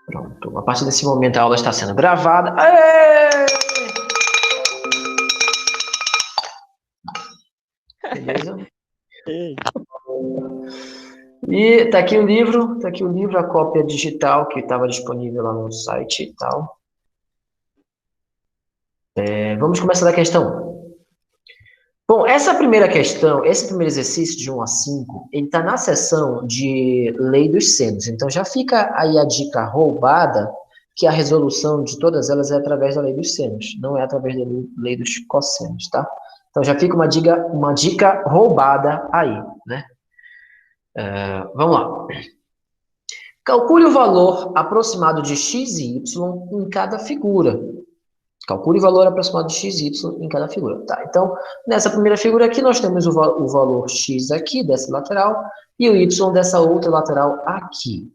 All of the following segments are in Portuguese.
Pronto. A partir desse momento a aula está sendo gravada. Aê! Beleza? E tá aqui o livro, a cópia digital que estava disponível lá no site e tal. Vamos começar da questão 1. Bom, essa primeira questão, esse primeiro exercício de 1 a 5, ele está na seção de lei dos senos. Então, já fica aí a dica roubada que a resolução de todas elas é através da lei dos senos, não é através da lei dos cossenos, tá? Então, já fica uma dica roubada aí, né? Vamos lá. Calcule o valor aproximado de x e y em cada figura. Calcule o valor aproximado de x e y em cada figura. Tá, então, nessa primeira figura aqui, nós temos o valor x aqui, dessa lateral, e o y dessa outra lateral aqui.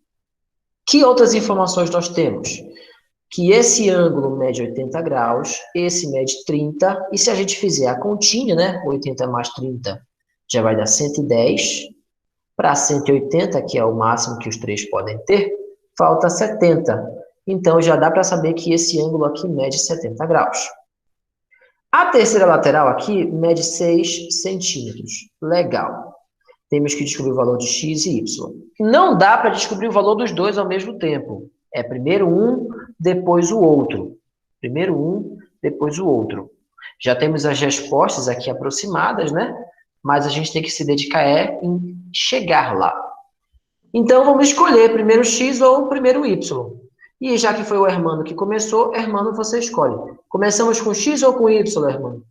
Que outras informações nós temos? Que esse ângulo mede 80 graus, esse mede 30, e se a gente fizer a continha, né, 80 mais 30 já vai dar 110, para 180, que é o máximo que os três podem ter, falta 70. Então, já dá para saber que esse ângulo aqui mede 70 graus. A terceira lateral aqui mede 6 centímetros. Legal. Temos que descobrir o valor de x e y. Não dá para descobrir o valor dos dois ao mesmo tempo. É primeiro um, depois o outro. Primeiro um, depois o outro. Já temos as respostas aqui aproximadas, né? Mas a gente tem que se dedicar em chegar lá. Então, vamos escolher primeiro x ou primeiro y. E já que foi o Hermano que começou, Hermano, você escolhe. Começamos com x ou com y, Hermano?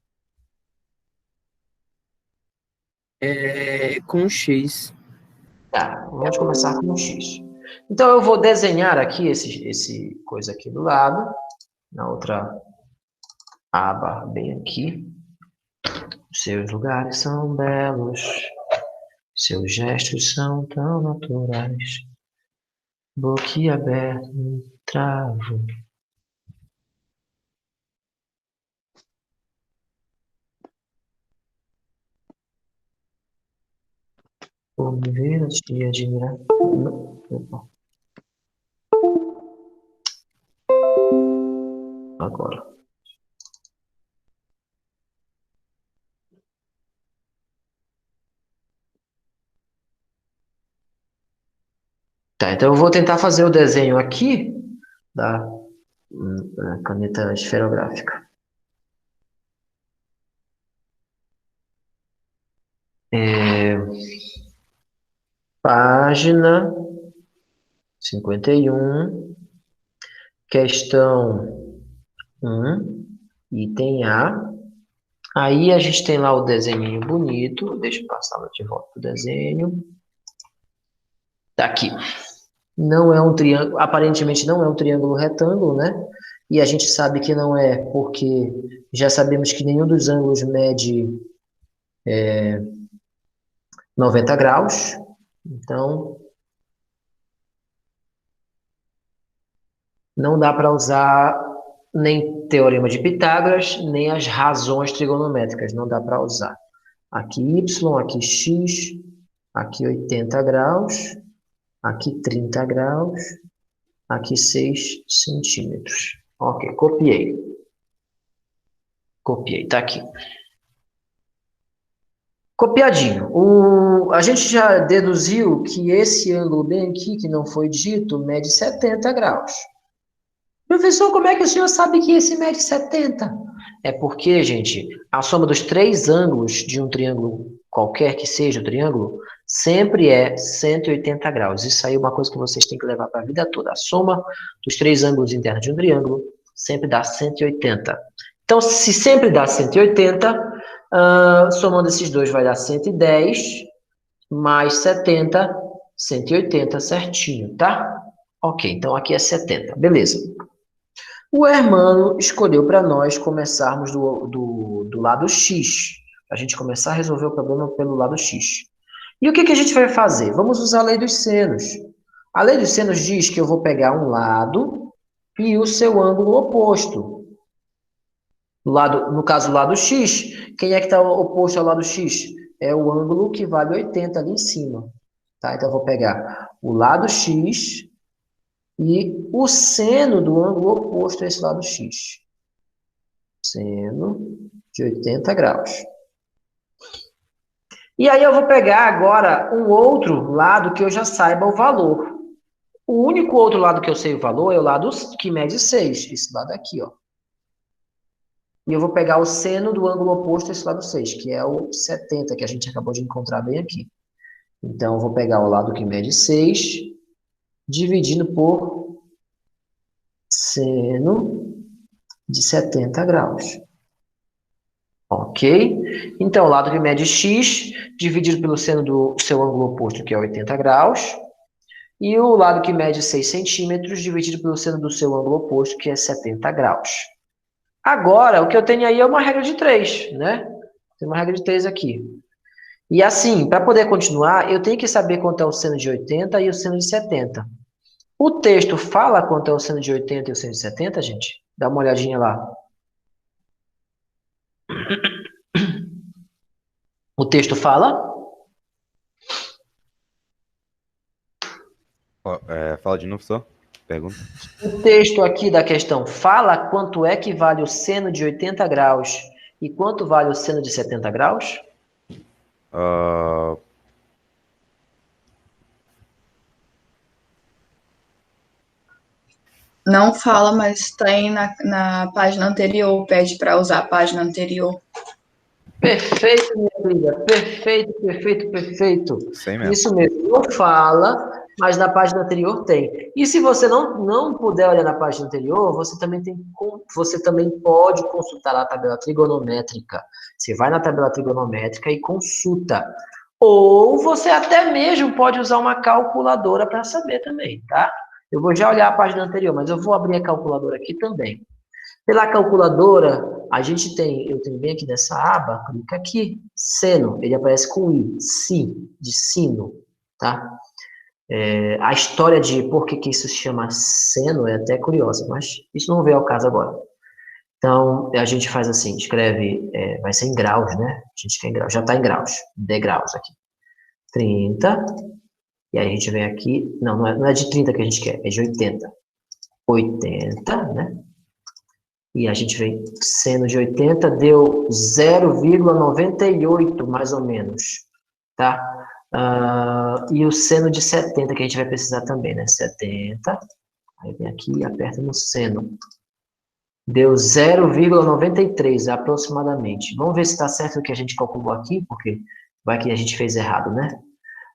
Com x. Tá, vamos começar com x. Então, eu vou desenhar aqui esse coisa aqui do lado, na outra aba, bem aqui. Seus lugares são belos, seus gestos são tão naturais. Boquiaberto, travo. Por me ver, te admirar. Agora. Tá, então eu vou tentar fazer o desenho aqui da caneta esferográfica. Página 51, questão 1, item A. Aí a gente tem lá o desenho bonito. Deixa eu passar de volta o desenho. Tá aqui. Não é um triângulo, aparentemente não é um triângulo retângulo, né? E a gente sabe que não é porque já sabemos que nenhum dos ângulos mede 90 graus. Então, não dá para usar nem teorema de Pitágoras, nem as razões trigonométricas. Não dá para usar. Aqui y, aqui x, aqui 80 graus, aqui 30 graus, aqui 6 centímetros. Ok, copiei. Copiei, tá aqui. Copiadinho. A gente já deduziu que esse ângulo bem aqui, que não foi dito, mede 70 graus. Professor, como é que o senhor sabe que esse mede 70? É porque, gente, a soma dos três ângulos de um triângulo, qualquer que seja o triângulo, sempre é 180 graus. Isso aí é uma coisa que vocês têm que levar para a vida toda. A soma dos três ângulos internos de um triângulo sempre dá 180. Então, se sempre dá 180, somando esses dois vai dar 110, mais 70, 180 certinho, tá? Ok, então aqui é 70, beleza. O Hermano escolheu para nós começarmos do lado X. A gente começar a resolver o problema pelo lado X. E o que a gente vai fazer? Vamos usar a lei dos senos. A lei dos senos diz que eu vou pegar um lado e o seu ângulo oposto. No caso, o lado X, quem é que está oposto ao lado X? É o ângulo que vale 80 ali em cima. Tá? Então, eu vou pegar o lado x e o seno do ângulo oposto a esse lado x. Seno de 80 graus. E aí eu vou pegar agora um outro lado que eu já saiba o valor. O único outro lado que eu sei o valor é o lado que mede 6, esse lado aqui, ó. E eu vou pegar o seno do ângulo oposto a esse lado 6, que é o 70, que a gente acabou de encontrar bem aqui. Então, eu vou pegar o lado que mede 6, dividindo por seno de 70 graus. Ok? Então, o lado que mede x, dividido pelo seno do seu ângulo oposto, que é 80 graus. E o lado que mede 6 centímetros, dividido pelo seno do seu ângulo oposto, que é 70 graus. Agora, o que eu tenho aí é uma regra de 3, né? Tem uma regra de 3 aqui. E assim, para poder continuar, eu tenho que saber quanto é o seno de 80 e o seno de 70. O texto fala quanto é o seno de 80 e o seno de 70, gente? Dá uma olhadinha lá. O texto fala? Fala de novo só. Pergunta. O texto aqui da questão fala quanto é que vale o seno de 80 graus e quanto vale o seno de 70 graus? Ah, Não fala, mas tem na página anterior, pede para usar a página anterior. Perfeito, minha amiga. Perfeito, perfeito, perfeito. Sei mesmo. Isso mesmo. Não fala, mas na página anterior tem. E se você não puder olhar na página anterior, você também pode consultar a tabela trigonométrica. Você vai na tabela trigonométrica e consulta. Ou você até mesmo pode usar uma calculadora para saber também, tá? Eu vou já olhar a página anterior, mas eu vou abrir a calculadora aqui também. Pela calculadora, eu tenho bem aqui nessa aba, clica aqui, seno, ele aparece com I, si, de sino, tá? A história de por que isso se chama seno é até curiosa, mas isso não veio ao caso agora. Então, a gente faz assim, escreve, vai ser em graus, né? A gente quer em graus, já está em graus, degraus aqui. 30, e aí a gente vem aqui, não é de 30 que a gente quer, é de 80. 80, né? E a gente vem, seno de 80 deu 0,98, mais ou menos, tá? E o seno de 70, que a gente vai precisar também, né? 70, aí vem aqui e aperta no seno. Deu 0,93, aproximadamente. Vamos ver se está certo o que a gente calculou aqui, porque vai que a gente fez errado, né?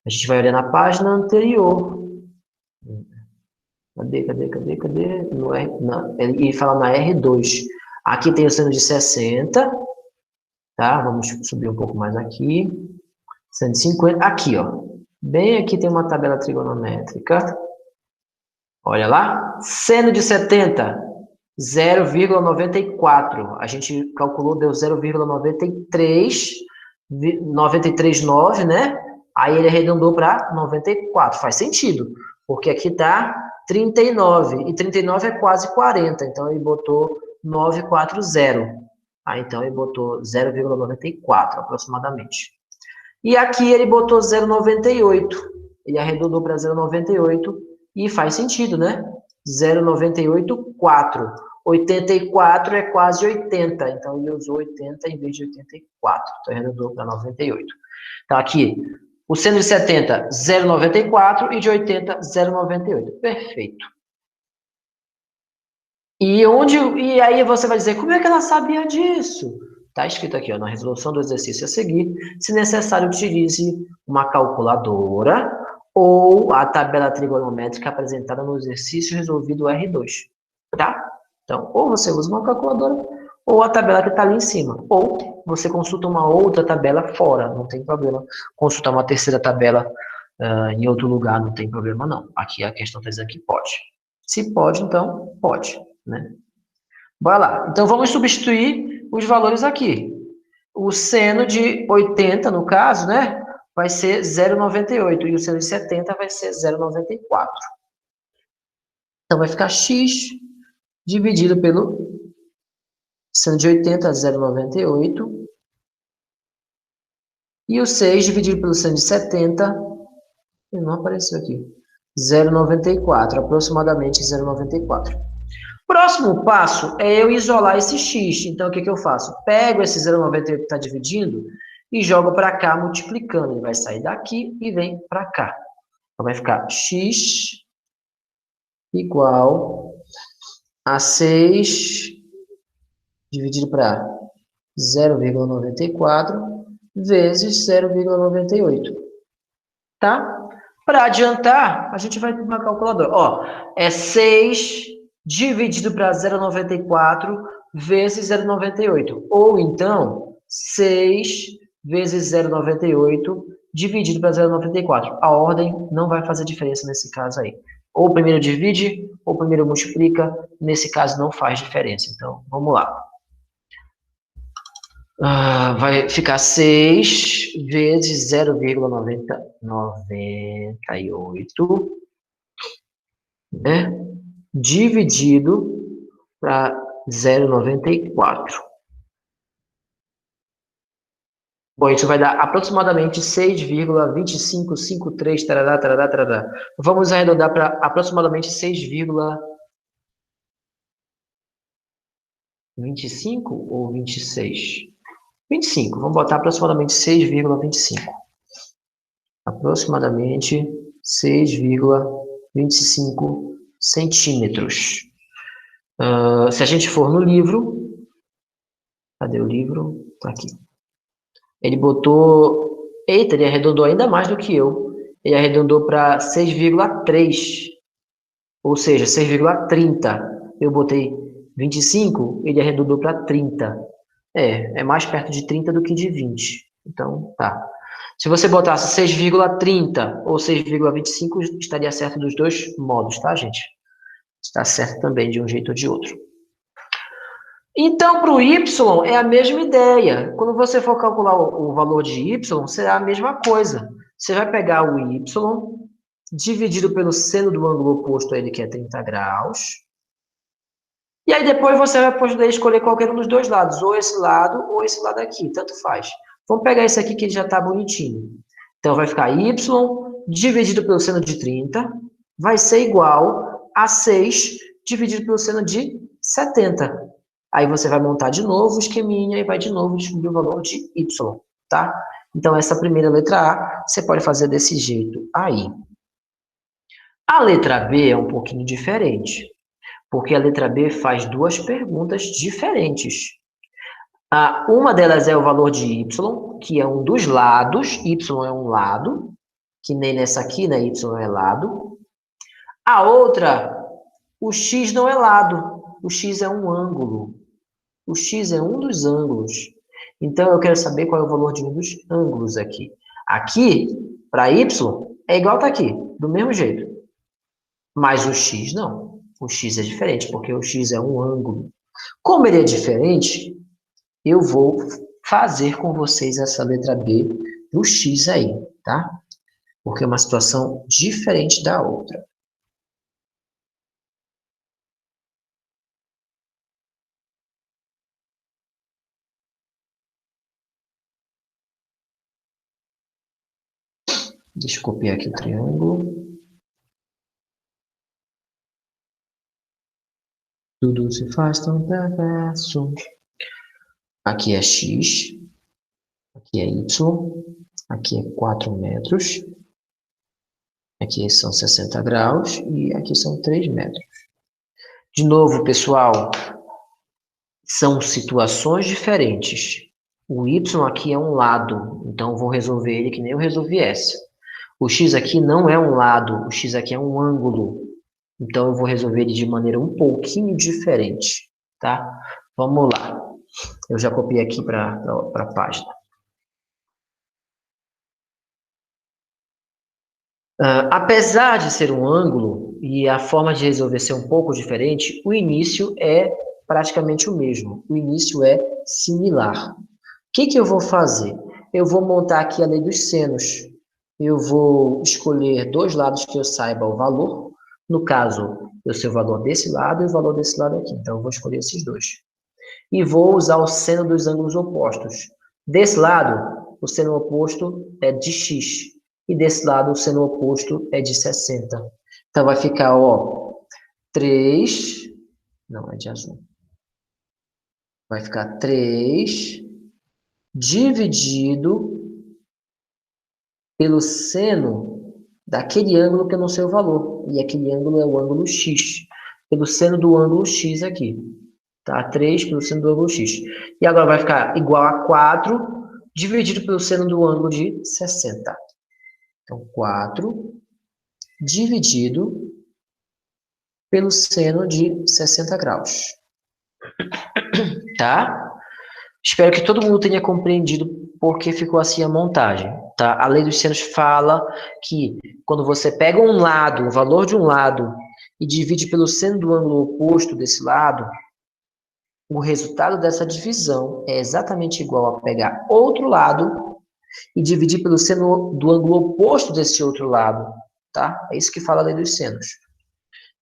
A gente vai olhar na página anterior. Cadê? No R, ele fala na R2. Aqui tem o seno de 60, tá? Vamos subir um pouco mais aqui. Seno de 50, aqui, ó. Bem aqui tem uma tabela trigonométrica. Olha lá. Seno de 70, 0,94. A gente calculou, deu 0,93, 93,9, né? Aí ele arredondou para 94. Faz sentido, porque aqui tá 39, e 39 é quase 40, então ele botou 940. Então ele botou 0,94 aproximadamente. E aqui ele botou 0,98, ele arredondou para 0,98 e faz sentido, né? 0,984. 84 é quase 80, então ele usou 80 em vez de 84, então arredondou para 98. Então aqui, o seno de 70, 0,94 e de 80, 0,98. Perfeito. E aí você vai dizer, como é que ela sabia disso? Está escrito aqui, ó, na resolução do exercício a seguir, se necessário, utilize uma calculadora ou a tabela trigonométrica apresentada no exercício resolvido R2, tá? Então, ou você usa uma calculadora ou a tabela que está ali em cima, ou você consulta uma outra tabela fora, não tem problema. Consultar uma terceira tabela em outro lugar, não tem problema não. Aqui a questão está dizendo que pode. Se pode, então pode, né? Bora lá. Então, vamos substituir os valores aqui. O seno de 80, no caso, né, vai ser 0,98 e o seno de 70 vai ser 0,94. Então, vai ficar x dividido pelo seno de 80, 0,98. E o 6 dividido pelo seno de 70 Não apareceu aqui. 0,94, aproximadamente 0,94. Próximo passo é eu isolar esse x. Então, o que eu faço? Pego esse 0,98 que está dividindo e jogo para cá, multiplicando. Ele vai sair daqui e vem para cá. Então, vai ficar x igual a 6 dividido para 0,94 vezes 0,98. Tá? Para adiantar, a gente vai uma calculadora. Ó, é 6 dividido para 0,94 vezes 0,98. Ou então, 6 vezes 0,98 dividido para 0,94. A ordem não vai fazer diferença nesse caso aí. Ou primeiro divide, ou primeiro multiplica. Nesse caso, não faz diferença. Então, vamos lá. Vai ficar 6 vezes 0,98, né? Dividido para 0,94. Bom, isso vai dar aproximadamente 6,2553, tarará, tarará, tarará. Vamos arredondar para aproximadamente 6,25 ou 26? 25, vamos botar aproximadamente 6,25. Aproximadamente 6,25 centímetros. Se a gente for no livro, cadê o livro? Tá aqui. Ele botou, eita, ele arredondou ainda mais do que eu. Ele arredondou para 6,3, ou seja, 6,30. Eu botei 25, ele arredondou para 30. É mais perto de 30 do que de 20. Então, tá. Se você botasse 6,30 ou 6,25, estaria certo dos dois modos, tá, gente? Está certo também de um jeito ou de outro. Então, para o y é a mesma ideia. Quando você for calcular o valor de y, será a mesma coisa. Você vai pegar o y dividido pelo seno do ângulo oposto a ele, que é 30 graus. E aí depois você vai poder escolher qualquer um dos dois lados, ou esse lado aqui, tanto faz. Vamos pegar esse aqui que ele já está bonitinho. Então, vai ficar y dividido pelo seno de 30, vai ser igual a 6 dividido pelo seno de 70. Aí você vai montar de novo o esqueminha e vai de novo descobrir o valor de y, tá? Então, essa primeira letra A, você pode fazer desse jeito aí. A letra B é um pouquinho diferente, porque a letra B faz duas perguntas diferentes. Uma delas é o valor de y, que é um dos lados. Y é um lado, que nem nessa aqui, né? Y é lado. A outra, o x não é lado. O x é um ângulo. O x é um dos ângulos. Então, eu quero saber qual é o valor de um dos ângulos aqui. Aqui, para y, é igual tá aqui, do mesmo jeito. Mas o x não. O x é diferente, porque o x é um ângulo. Como ele é diferente, eu vou fazer com vocês essa letra B do x aí, tá? Porque é uma situação diferente da outra. Deixa eu copiar aqui o triângulo. Tudo se faz tão perverso. Aqui é x, aqui é y, aqui é 4 metros, aqui são 60 graus e aqui são 3 metros. De novo, pessoal, são situações diferentes. O y aqui é um lado, então eu vou resolver ele que nem eu resolvi essa. O x aqui não é um lado, o x aqui é um ângulo. Então eu vou resolver ele de maneira um pouquinho diferente, tá? Vamos lá. Eu já copiei aqui para a página. Apesar de ser um ângulo e a forma de resolver ser um pouco diferente, o início é praticamente o mesmo. O início é similar. O que eu vou fazer? Eu vou montar aqui a lei dos senos. Eu vou escolher dois lados que eu saiba o valor. No caso, eu sei o valor desse lado e o valor desse lado aqui. Então, eu vou escolher esses dois. E vou usar o seno dos ângulos opostos. Desse lado, o seno oposto é de x. e desse lado o seno oposto é de 60. Então vai ficar, ó, 3, não, é de azul. Vai ficar 3 dividido pelo seno daquele ângulo que eu não sei o valor. E aquele ângulo é o ângulo x. Pelo seno do ângulo x aqui. Tá? 3 pelo seno do ângulo x. E agora vai ficar igual a 4 dividido pelo seno do ângulo de 60. Então, 4 dividido pelo seno de 60 graus. Tá? Espero que todo mundo tenha compreendido por que ficou assim a montagem. Tá? A lei dos senos fala que quando você pega um lado, o valor de um lado, e divide pelo seno do ângulo oposto desse lado, o resultado dessa divisão é exatamente igual a pegar outro lado e dividir pelo seno do ângulo oposto desse outro lado. Tá? É isso que fala a lei dos senos.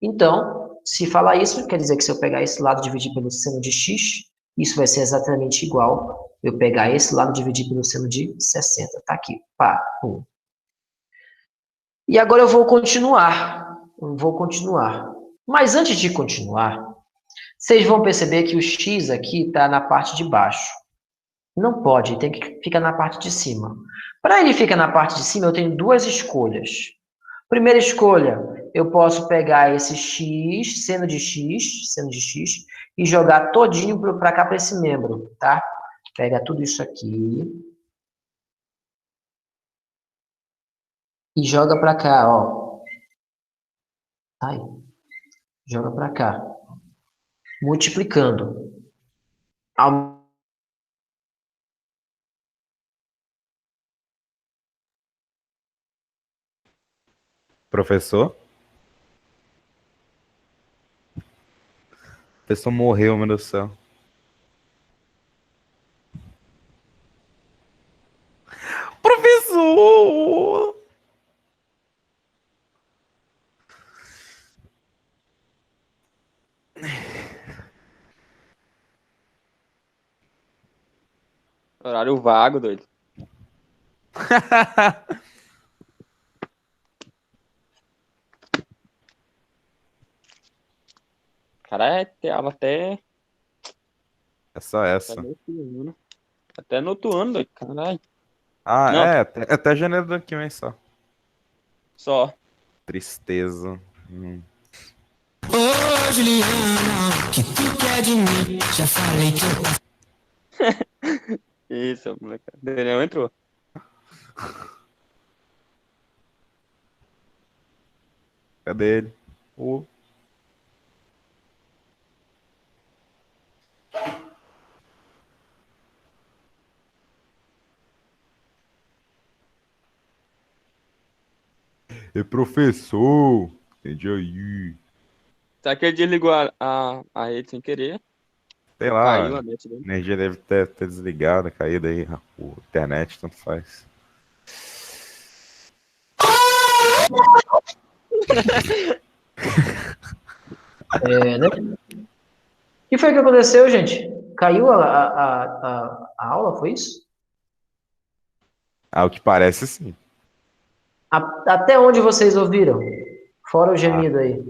Então, se falar isso, quer dizer que se eu pegar esse lado e dividir pelo seno de x, isso vai ser exatamente igual eu pegar esse lado e dividir pelo seno de 60. Tá aqui. Pá, pum. E agora eu vou continuar. Mas antes de continuar, vocês vão perceber que o x aqui está na parte de baixo. Não pode, tem que ficar na parte de cima. Para ele ficar na parte de cima, eu tenho duas escolhas. Primeira escolha, eu posso pegar esse x, seno de x, e jogar todinho para cá, para esse membro, tá? Pega tudo isso aqui. E joga para cá, ó. Aí. Joga para cá. Multiplicando. Professor? A pessoa morreu, meu Deus do céu. Professor! Horário vago, doido. Cara, tem aula até É só essa. no outro ano. Até no outro ano, doido. Caralho. Ah, Não, é, até janeiro do ano que vem só. só. Tristeza. Ô, Juliana, que tu quer de mim? Já falei que eu Isso, moleque. Daniel entrou. Cadê ele? E professor, entendi aí. Será que ele desligou a rede sem querer? Sei Caiu lá, a net a dele. energia deve ter desligado, caído aí, a internet, tanto faz. Né? O que foi que aconteceu, gente? Caiu a aula, foi isso? Ah, o que parece sim. Até onde vocês ouviram? Fora o gemido aí.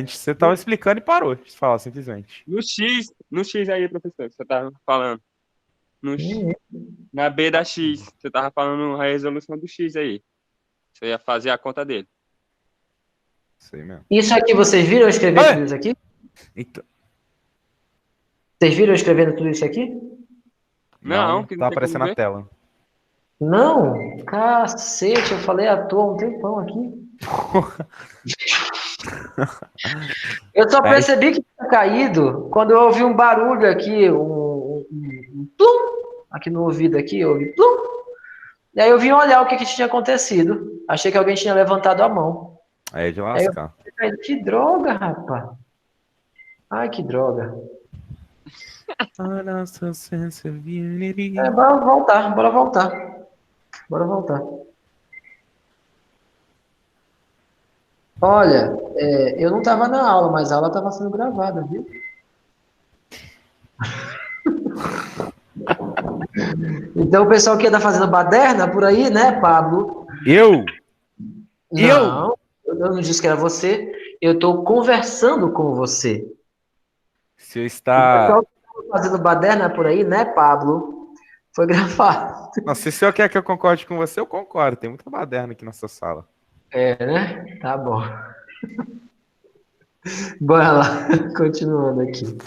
Você tava explicando e parou de falar simplesmente. No X aí, professor, que você tava falando. Na B da X, você tava falando a resolução do X aí. Você ia fazer a conta dele. Sei mesmo. Isso aqui, vocês viram eu escrevendo tudo isso aqui? Então, Vocês viram eu escrevendo tudo isso aqui? Não, que não tá tem como aparecendo na ver. tela. Não? Cacete, eu falei à toa um tempão aqui. Eu só percebi que tinha caído quando eu ouvi um barulho aqui, um plum, aqui no ouvido aqui, eu ouvi plum. E aí eu vim olhar o que tinha acontecido. Achei que alguém tinha levantado a mão. Aí é de Aí lascar. eu, que droga, rapaz. Ai, que droga. Bora voltar. Olha, eu não estava na aula, mas a aula estava sendo gravada, viu? Então o pessoal que anda fazendo baderna por aí, né, Pablo? Eu? Não, eu não disse que era você. Eu estou conversando com você. Se eu O está... pessoal que anda fazendo baderna por aí, né, Pablo? Foi gravado. Não, se o senhor quer que eu concorde com você, eu concordo. Tem muita baderna aqui nessa sala. É, né? Tá bom. Bora lá, continuando aqui.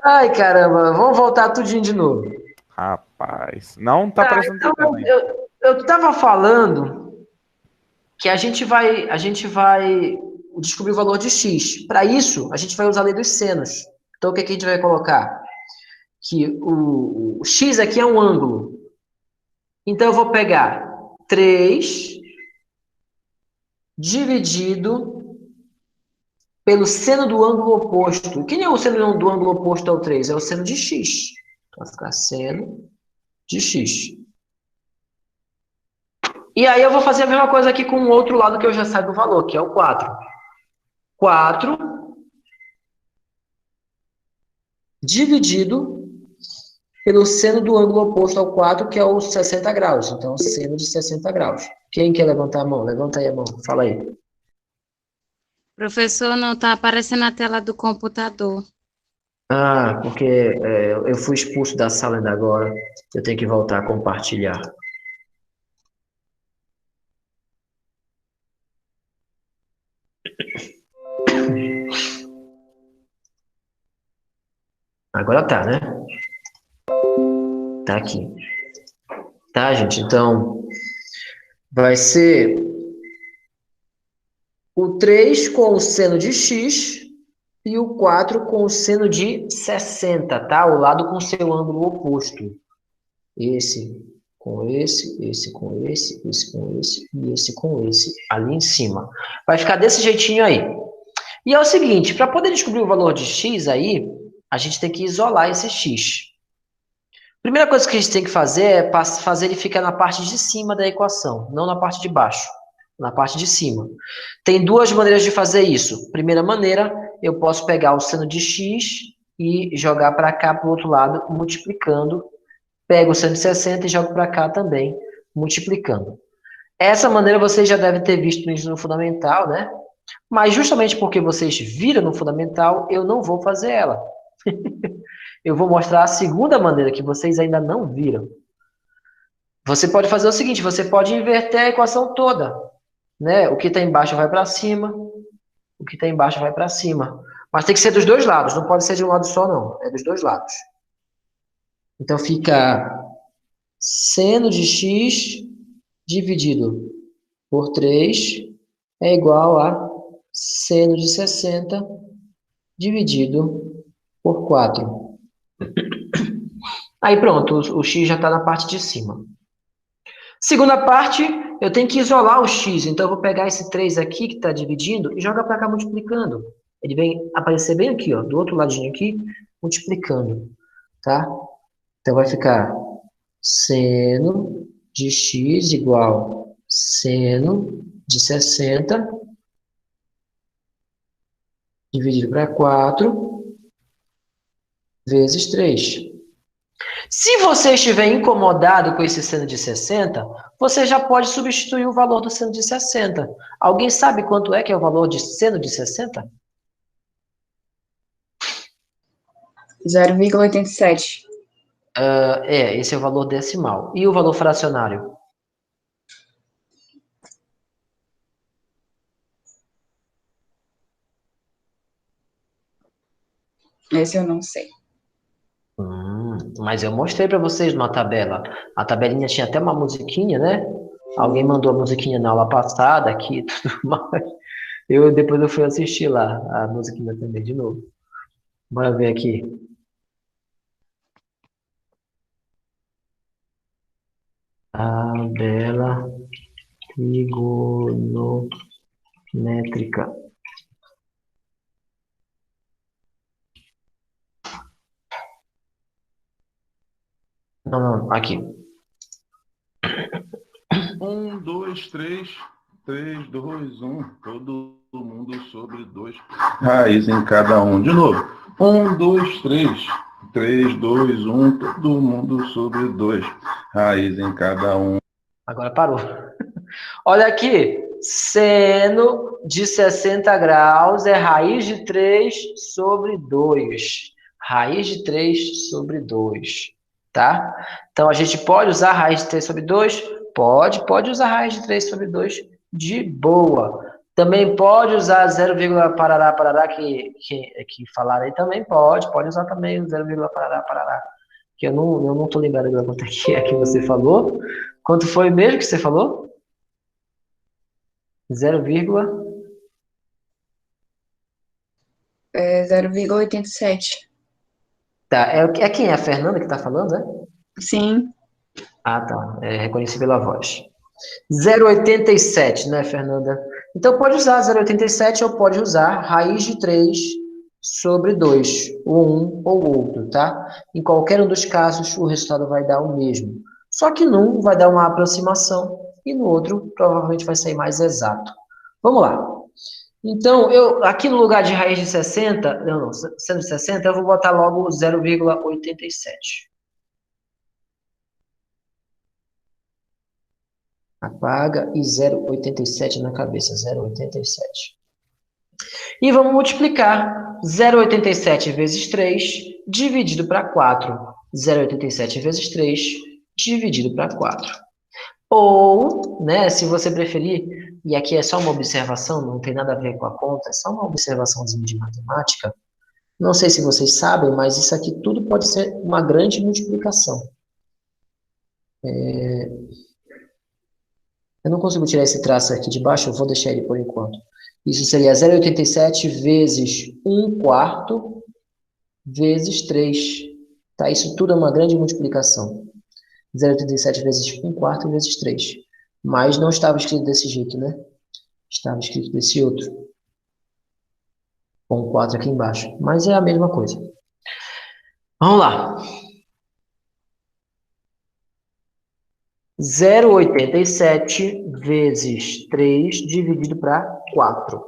Ai, caramba, vamos voltar tudinho de novo. Rapaz, não tá prestando Então, atenção ainda. eu estava falando que a gente vai descobrir o valor de x. Para isso, a gente vai usar a lei dos senos. Então, o que, que a gente vai colocar? Que o x aqui é um ângulo. Então, eu vou pegar 3 dividido pelo seno do ângulo oposto. Quem é o seno do ângulo oposto ao 3? É o seno de x. Vai ficar seno de x. E aí eu vou fazer a mesma coisa aqui com o outro lado que eu já saiba o valor, que é o 4. 4 dividido pelo seno do ângulo oposto ao 4, que é o 60 graus. Então, seno de 60 graus. Quem quer levantar a mão? Levanta aí a mão. Fala aí. Professor, não está aparecendo na tela do computador. Ah, porque eu fui expulso da sala ainda agora. Eu tenho que voltar a compartilhar. Agora tá, né? Tá aqui. Tá, gente? Então, vai ser o 3 com o seno de x e o 4 com o seno de 60, tá? O lado com seu ângulo oposto. Esse com esse com esse com esse e esse com esse ali em cima. Vai ficar desse jeitinho aí. E é o seguinte, para poder descobrir o valor de x aí, a gente tem que isolar esse x. Primeira coisa que a gente tem que fazer é fazer ele ficar na parte de cima da equação, não na parte de baixo, na parte de cima. Tem duas maneiras de fazer isso. Primeira maneira, eu posso pegar o seno de x e jogar para cá, para o outro lado, multiplicando. Pego o seno de 60 e jogo para cá também, multiplicando. Essa maneira vocês já devem ter visto no ensino fundamental, né? Mas justamente porque vocês viram no fundamental, eu não vou fazer ela. Eu vou mostrar a segunda maneira que vocês ainda não viram. Você pode fazer o seguinte, você pode inverter a equação toda, né? O que está embaixo vai para cima, o que está embaixo vai para cima. Mas tem que ser dos dois lados, não pode ser de um lado só, não. É dos dois lados. Então fica seno de x dividido por 3 é igual a seno de 60 dividido por 4. Aí pronto, o x já está na parte de cima. Segunda parte, eu tenho que isolar o x. Então, eu vou pegar esse 3 aqui que está dividindo e jogar para cá multiplicando. Ele vem aparecer bem aqui, ó, do outro ladinho aqui, multiplicando. Tá? Então, vai ficar seno de x igual seno de 60 dividido para 4 vezes 3. Se você estiver incomodado com esse seno de 60, você já pode substituir o valor do seno de 60. Alguém sabe quanto é que é o valor de seno de 60? 0,87. Esse é o valor decimal. E o valor fracionário? Esse eu não sei. Mas eu mostrei para vocês numa tabela. A tabelinha tinha até uma musiquinha, né? Alguém mandou a musiquinha na aula passada aqui e tudo mais. Depois eu fui assistir lá a musiquinha também de novo. Bora ver aqui. Tabela trigonométrica. Não, aqui. 1, 2, 3, 3, 2, 1. Todo mundo sobre 2. Raiz em cada um. De novo. 1, 2, 3. 3, 2, 1, todo mundo sobre 2. Raiz em cada um. Agora parou. Olha aqui, seno de 60 graus é raiz de 3 sobre 2. Raiz de 3 sobre 2, tá? Então, a gente pode usar raiz de 3 sobre 2? Pode usar raiz de 3 sobre 2 de boa. Também pode usar 0, parará, que falaram aí também, pode usar também o 0, parará, que eu não tô lembrado agora quanto é que você falou. Quanto foi mesmo que você falou? 0, 0,87. tá, é quem? É a Fernanda que tá falando, né? Sim. Ah, tá, reconheci pela voz. 0,87, né, Fernanda? Então, pode usar 0,87 ou pode usar raiz de 3 sobre 2, ou um ou outro, tá? Em qualquer um dos casos, o resultado vai dar o mesmo. Só que num vai dar uma aproximação e no outro provavelmente vai sair mais exato. Vamos lá. Então, aqui no lugar de raiz de 60, sendo 60, eu vou botar logo 0,87. Apaga e 0,87 na cabeça, 0,87. E vamos multiplicar 0,87 vezes 3 dividido para 4. 0,87 vezes 3 dividido para 4. Ou, né, se você preferir, e aqui é só uma observação, não tem nada a ver com a conta, é só uma observaçãozinha de matemática. Não sei se vocês sabem, mas isso aqui tudo pode ser uma grande multiplicação. Eu não consigo tirar esse traço aqui de baixo, eu vou deixar ele por enquanto. Isso seria 0,87 vezes 1/4 vezes 3. Tá? Isso tudo é uma grande multiplicação. 0,87 vezes 1/4 vezes 3. Mas não estava escrito desse jeito, né? Estava escrito desse outro. Com 4 aqui embaixo. Mas é a mesma coisa. Vamos lá. 0,87 vezes 3 dividido para 4.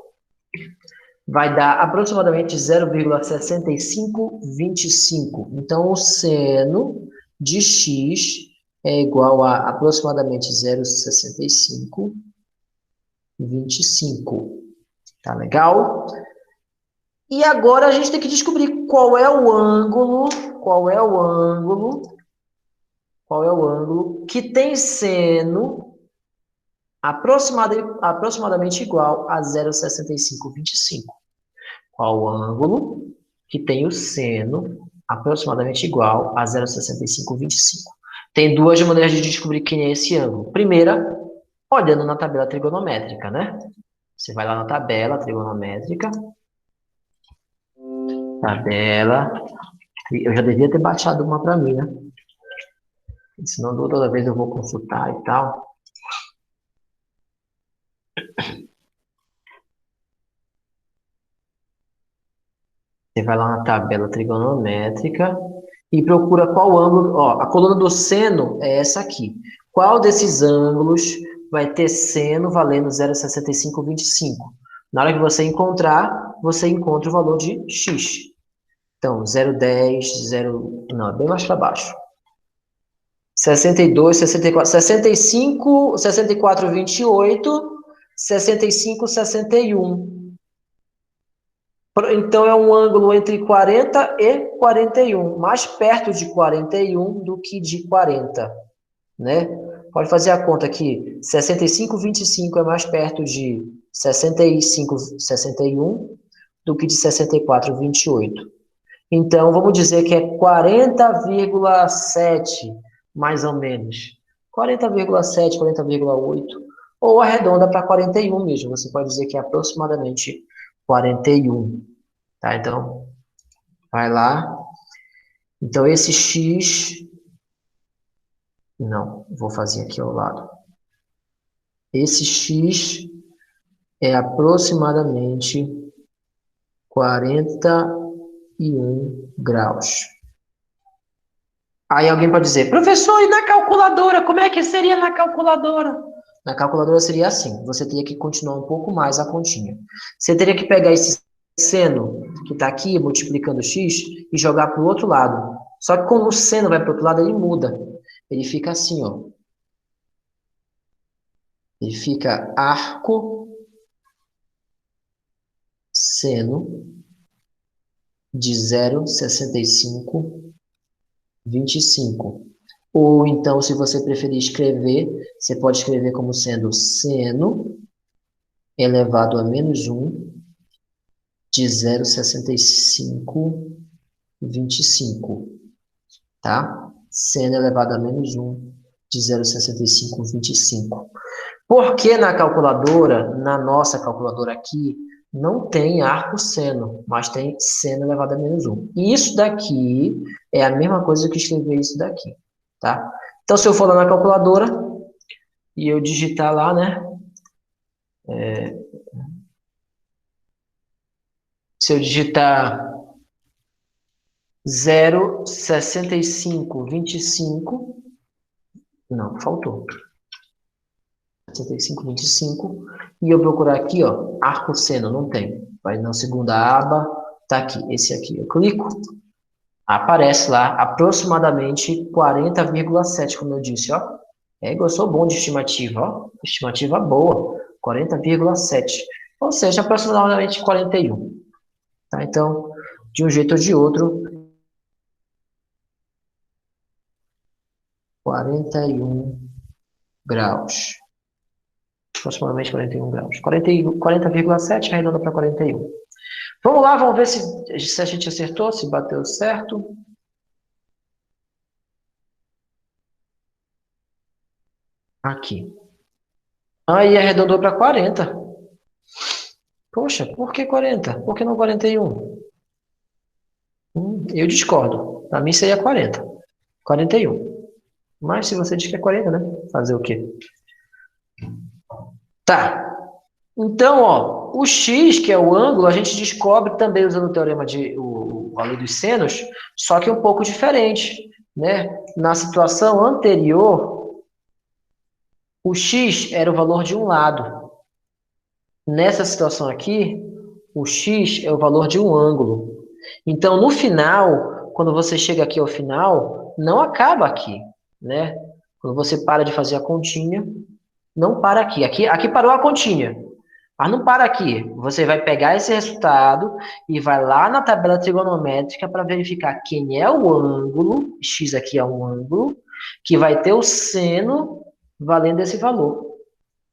Vai dar aproximadamente 0,6525. Então, o seno de x é igual a aproximadamente 0,6525. Tá legal? E agora a gente tem que descobrir qual é o ângulo que tem seno aproximadamente igual a 0,6525. Qual o ângulo que tem o seno aproximadamente igual a 0,6525? Tem duas maneiras de descobrir quem é esse ângulo. Primeira, olhando na tabela trigonométrica, né? Você vai lá na tabela trigonométrica. Tabela. Eu já devia ter baixado uma para mim, né? Senão toda vez eu vou consultar e tal. Você vai lá na tabela trigonométrica e procura qual ângulo. Ó, a coluna do seno é essa aqui. Qual desses ângulos vai ter seno valendo 0,6525? Na hora que você encontrar, você encontra o valor de x. Então, 0,10, 0... Não, é bem mais para baixo. 62, 64, 65, 64, 28, 65, 61. Então, é um ângulo entre 40 e 41. Mais perto de 41 do que de 40. Né? Pode fazer a conta aqui. 65, 25 é mais perto de 65, 61 do que de 64, 28. Então, vamos dizer que é 40,7, mais ou menos. 40,7, 40,8. Ou arredonda para 41 mesmo. Você pode dizer que é aproximadamente 41. Tá? Então, vai lá. Então, esse x... Não, vou fazer aqui ao lado. Esse x é aproximadamente 41 graus. Aí alguém pode dizer, professor, e na calculadora? Como é que seria na calculadora? Na calculadora seria assim, você teria que continuar um pouco mais a continha. Você teria que pegar esse seno que está aqui multiplicando x e jogar para o outro lado. Só que quando o seno vai para o outro lado, ele muda. Ele fica assim, ó. Ele fica arco seno de 0,65, 25. Ou então, se você preferir escrever, você pode escrever como sendo seno elevado a menos 1 de 0,65, 25. Tá? Seno elevado a menos 1 de 0,65, 25. Porque na calculadora, na nossa calculadora aqui, não tem arco seno, mas tem seno elevado a menos 1. E isso daqui é a mesma coisa que escrever isso daqui, tá? Então, se eu for lá na calculadora e eu digitar lá, né? Se eu digitar 0,65, 25... Não, faltou. 65, 25. E eu procurar aqui, ó, arco seno, não tem. Vai na segunda aba, tá aqui, esse aqui. Eu clico, aparece lá aproximadamente 40,7, como eu disse, ó. Eu sou bom de estimativa, ó. Estimativa boa, 40,7. Ou seja, aproximadamente 41. Tá? Então, de um jeito ou de outro, 41 graus. Aproximadamente 41 graus. 40,7 arredonda para 41. Vamos lá, vamos ver se a gente acertou, se bateu certo. Aqui. Aí arredondou para 40. Poxa, por que 40? Por que não 41? Eu discordo. Para mim seria 40. 41. Mas se você diz que é 40, né? Fazer o quê? Tá. Então, ó, o x, que é o ângulo, a gente descobre também usando o teorema de a lei dos senos, só que um pouco diferente, né? Na situação anterior, o x era o valor de um lado. Nessa situação aqui, o x é o valor de um ângulo. Então, no final, quando você chega aqui ao final, não acaba aqui, né? Quando você para de fazer a continha, não para aqui. Aqui parou a continha. Mas não para aqui. Você vai pegar esse resultado e vai lá na tabela trigonométrica para verificar quem é o ângulo, x aqui é um ângulo, que vai ter o seno valendo esse valor.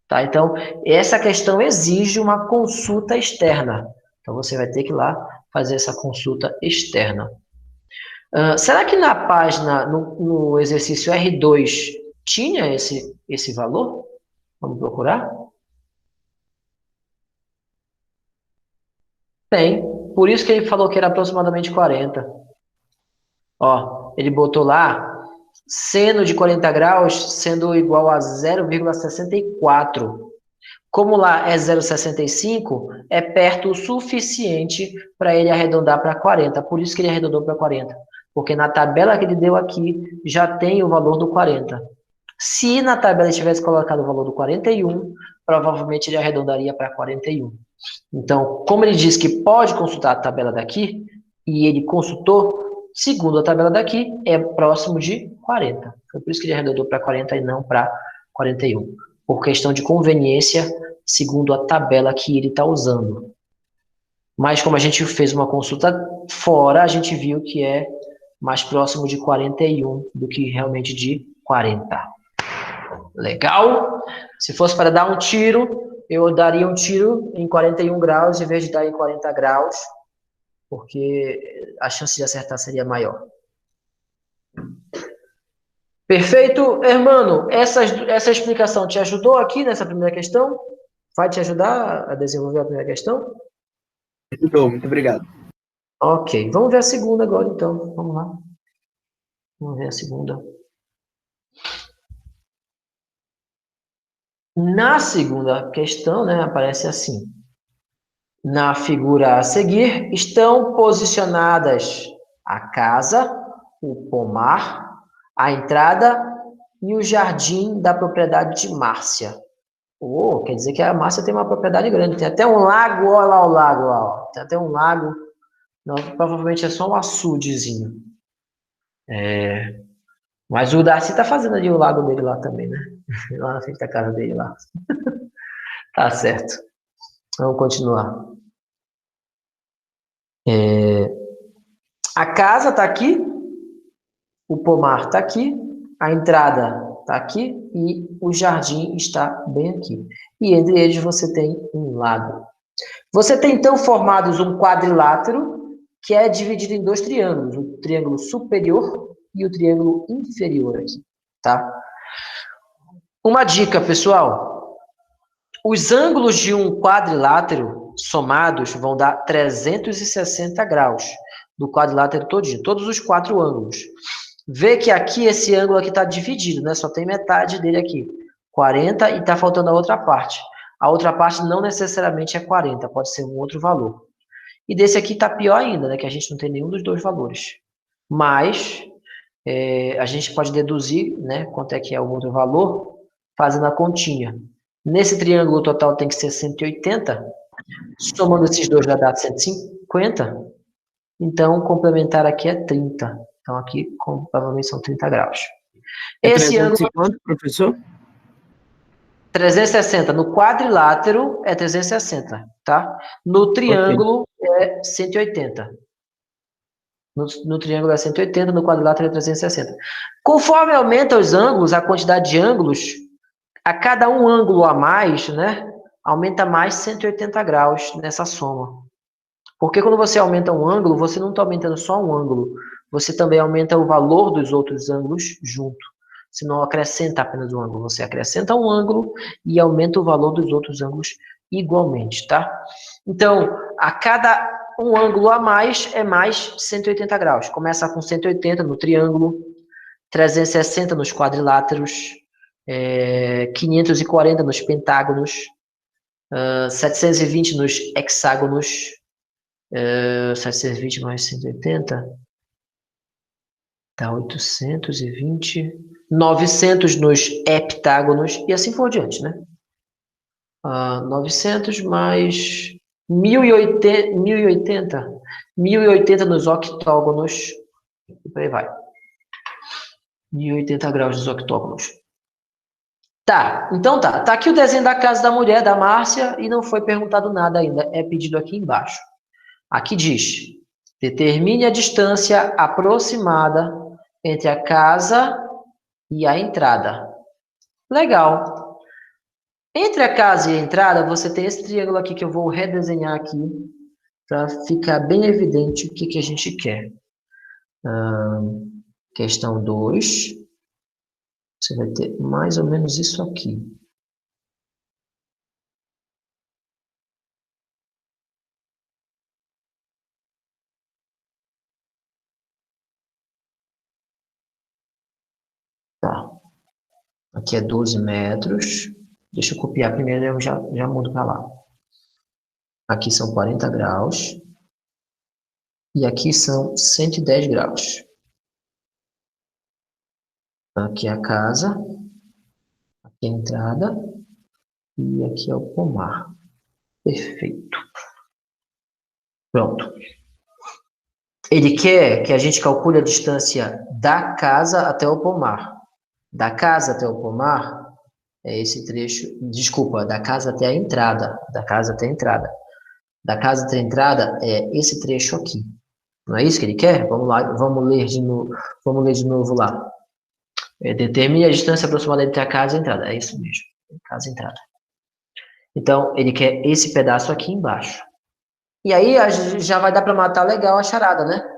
Tá? Então, essa questão exige uma consulta externa. Então, você vai ter que ir lá fazer essa consulta externa. Será que na página, no exercício R2, tinha esse valor? Vamos procurar? Tem. Por isso que ele falou que era aproximadamente 40. Ó, ele botou lá seno de 40 graus sendo igual a 0,64. Como lá é 0,65, é perto o suficiente para ele arredondar para 40. Por isso que ele arredondou para 40. Porque na tabela que ele deu aqui, já tem o valor do 40. Se na tabela ele tivesse colocado o valor do 41, provavelmente ele arredondaria para 41. Então, como ele disse que pode consultar a tabela daqui, e ele consultou, segundo a tabela daqui, é próximo de 40. Foi por isso que ele arredondou para 40 e não para 41. Por questão de conveniência, segundo a tabela que ele está usando. Mas como a gente fez uma consulta fora, a gente viu que é mais próximo de 41 do que realmente de 40. Legal? Se fosse para dar um tiro, eu daria um tiro em 41 graus em vez de dar em 40 graus, porque a chance de acertar seria maior. Perfeito, hermano? Essa explicação te ajudou aqui nessa primeira questão? Vai te ajudar a desenvolver a primeira questão? Ajudou, muito obrigado. Ok, vamos ver a segunda agora, então. Vamos lá. Vamos ver a segunda. Na segunda questão, né, aparece assim. Na figura a seguir, estão posicionadas a casa, o pomar, a entrada e o jardim da propriedade de Márcia. Oh, quer dizer que a Márcia tem uma propriedade grande. Tem até um lago, olha lá o lago lá, ó. Tem até um lago. Não, provavelmente é só um açudezinho. Mas o Darcy tá fazendo ali o lago dele lá também, né? Lá na frente da casa dele lá. Tá certo. Vamos continuar. A casa está aqui, o pomar está aqui, a entrada está aqui e o jardim está bem aqui. E entre eles você tem um lago. Você tem então formados um quadrilátero que é dividido em dois triângulos, o triângulo superior e o triângulo inferior aqui, tá? Uma dica, pessoal. Os ângulos de um quadrilátero somados vão dar 360 graus do quadrilátero todinho, todos os 4 ângulos. Vê que aqui, esse ângulo aqui está dividido, né? Só tem metade dele aqui, 40, e está faltando a outra parte. A outra parte não necessariamente é 40, pode ser um outro valor. E desse aqui está pior ainda, né? Que a gente não tem nenhum dos dois valores. Mas a gente pode deduzir, né? Quanto é que é o outro valor, fazendo a continha. Nesse triângulo o total tem que ser 180. Somando esses dois vai dar 150. Então, complementar aqui é 30. Então, aqui provavelmente são 30 graus. Esse ângulo... Quanto, professor? 360. No quadrilátero é 360, tá? No triângulo é 180. No triângulo é 180, no quadrilátero é 360. Conforme aumenta os ângulos, a quantidade de ângulos, a cada um ângulo a mais, né? Aumenta mais 180 graus nessa soma. Porque quando você aumenta um ângulo, você não está aumentando só um ângulo, você também aumenta o valor dos outros ângulos junto. Você não acrescenta apenas um ângulo, você acrescenta um ângulo e aumenta o valor dos outros ângulos igualmente, tá? Então, a cada um ângulo a mais é mais 180 graus. Começa com 180 no triângulo, 360 nos quadriláteros, 540 nos pentágonos, 720 nos hexágonos, 720 mais 180, dá 820, 900 nos heptágonos, e assim por diante, né? 900 mais 1080 nos octógonos, e por aí vai. 1080 graus nos octógonos. Tá, então tá. Tá aqui o desenho da casa da mulher, da Márcia, e não foi perguntado nada ainda. É pedido aqui embaixo. Aqui diz, determine a distância aproximada entre a casa e a entrada. Legal. Entre a casa e a entrada, você tem esse triângulo aqui que eu vou redesenhar aqui para ficar bem evidente o que a gente quer. Questão 2. Você vai ter mais ou menos isso aqui. Tá. Aqui é 12 metros. Deixa eu copiar primeiro, eu já mudo para lá. Aqui são 40 graus. E aqui são 110 graus. Aqui é a casa. Aqui é a entrada. E aqui é o pomar. Perfeito. Pronto. Ele quer que a gente calcule a distância da casa até o pomar. Da casa até o pomar é esse trecho, desculpa, da casa até a entrada, da casa até a entrada. Da casa até a entrada é esse trecho aqui. Não é isso que ele quer? Vamos lá, vamos ler de novo lá. Determine a distância aproximada entre a casa e a entrada. É isso mesmo, casa e entrada. Então, ele quer esse pedaço aqui embaixo. E aí já vai dar para matar legal a charada, né?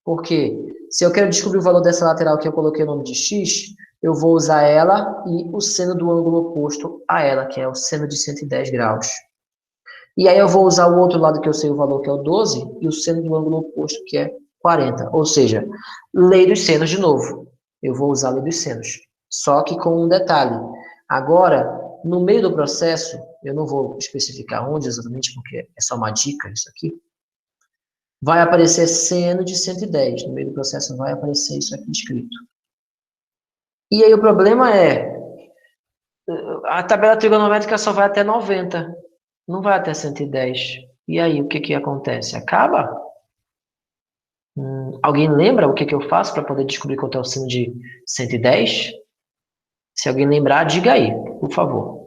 Porque se eu quero descobrir o valor dessa lateral que eu coloquei o nome de x, eu vou usar ela e o seno do ângulo oposto a ela, que é o seno de 110 graus. E aí eu vou usar o outro lado que eu sei o valor, que é o 12, e o seno do ângulo oposto, que é 40. Ou seja, lei dos senos de novo. Eu vou usar a lei dos senos. Só que com um detalhe. Agora, no meio do processo, eu não vou especificar onde exatamente, porque é só uma dica isso aqui. Vai aparecer seno de 110. No meio do processo vai aparecer isso aqui escrito. E aí o problema é, A tabela trigonométrica só vai até 90, não vai até 110. E aí, o que que acontece? Acaba? Alguém lembra o que que eu faço para poder descobrir quanto é o sino de 110? Se alguém lembrar, diga aí, por favor.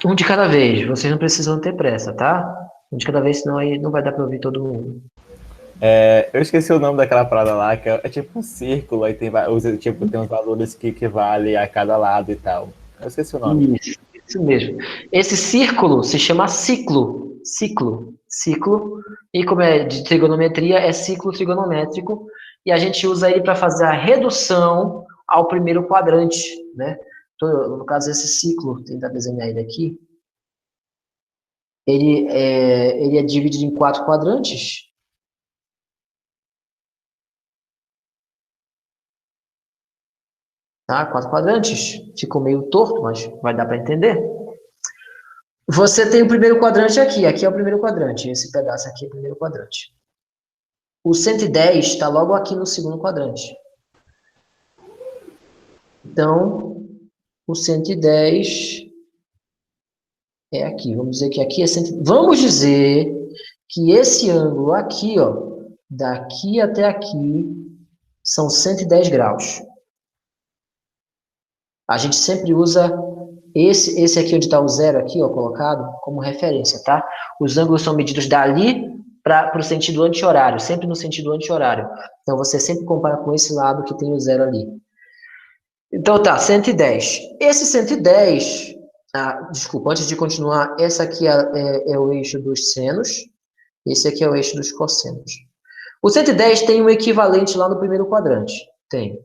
Um de cada vez, vocês não precisam ter pressa, tá? Um de cada vez, senão aí não vai dar para ouvir todo mundo. Eu esqueci o nome daquela parada lá, que é tipo um círculo, aí tem, tipo, tem uns valores que equivalem a cada lado e tal. Eu esqueci o nome. Isso mesmo. Esse círculo se chama ciclo. Ciclo. E como é de trigonometria, é ciclo trigonométrico. E a gente usa ele para fazer a redução ao primeiro quadrante, né? Então, no caso, esse ciclo, vou tentar desenhar ele aqui. Ele é dividido em 4 quadrantes. Tá? 4 quadrantes. Ficou meio torto, mas vai dar para entender. Você tem o primeiro quadrante aqui. Aqui é o primeiro quadrante. Esse pedaço aqui é o primeiro quadrante. O 110 está logo aqui no segundo quadrante. Então, o 110 é aqui. Vamos dizer que aqui é 110. Vamos dizer que esse ângulo aqui, ó, daqui até aqui, são 110 graus. A gente sempre usa esse aqui onde está o zero aqui, ó, colocado, como referência, tá? Os ângulos são medidos dali para o sentido anti-horário, sempre no sentido anti-horário. Então, você sempre compara com esse lado que tem o zero ali. Então, tá, 110. Esse 110, desculpa, antes de continuar, esse aqui é o eixo dos senos, esse aqui é o eixo dos cossenos. O 110 tem um equivalente lá no primeiro quadrante. Tem.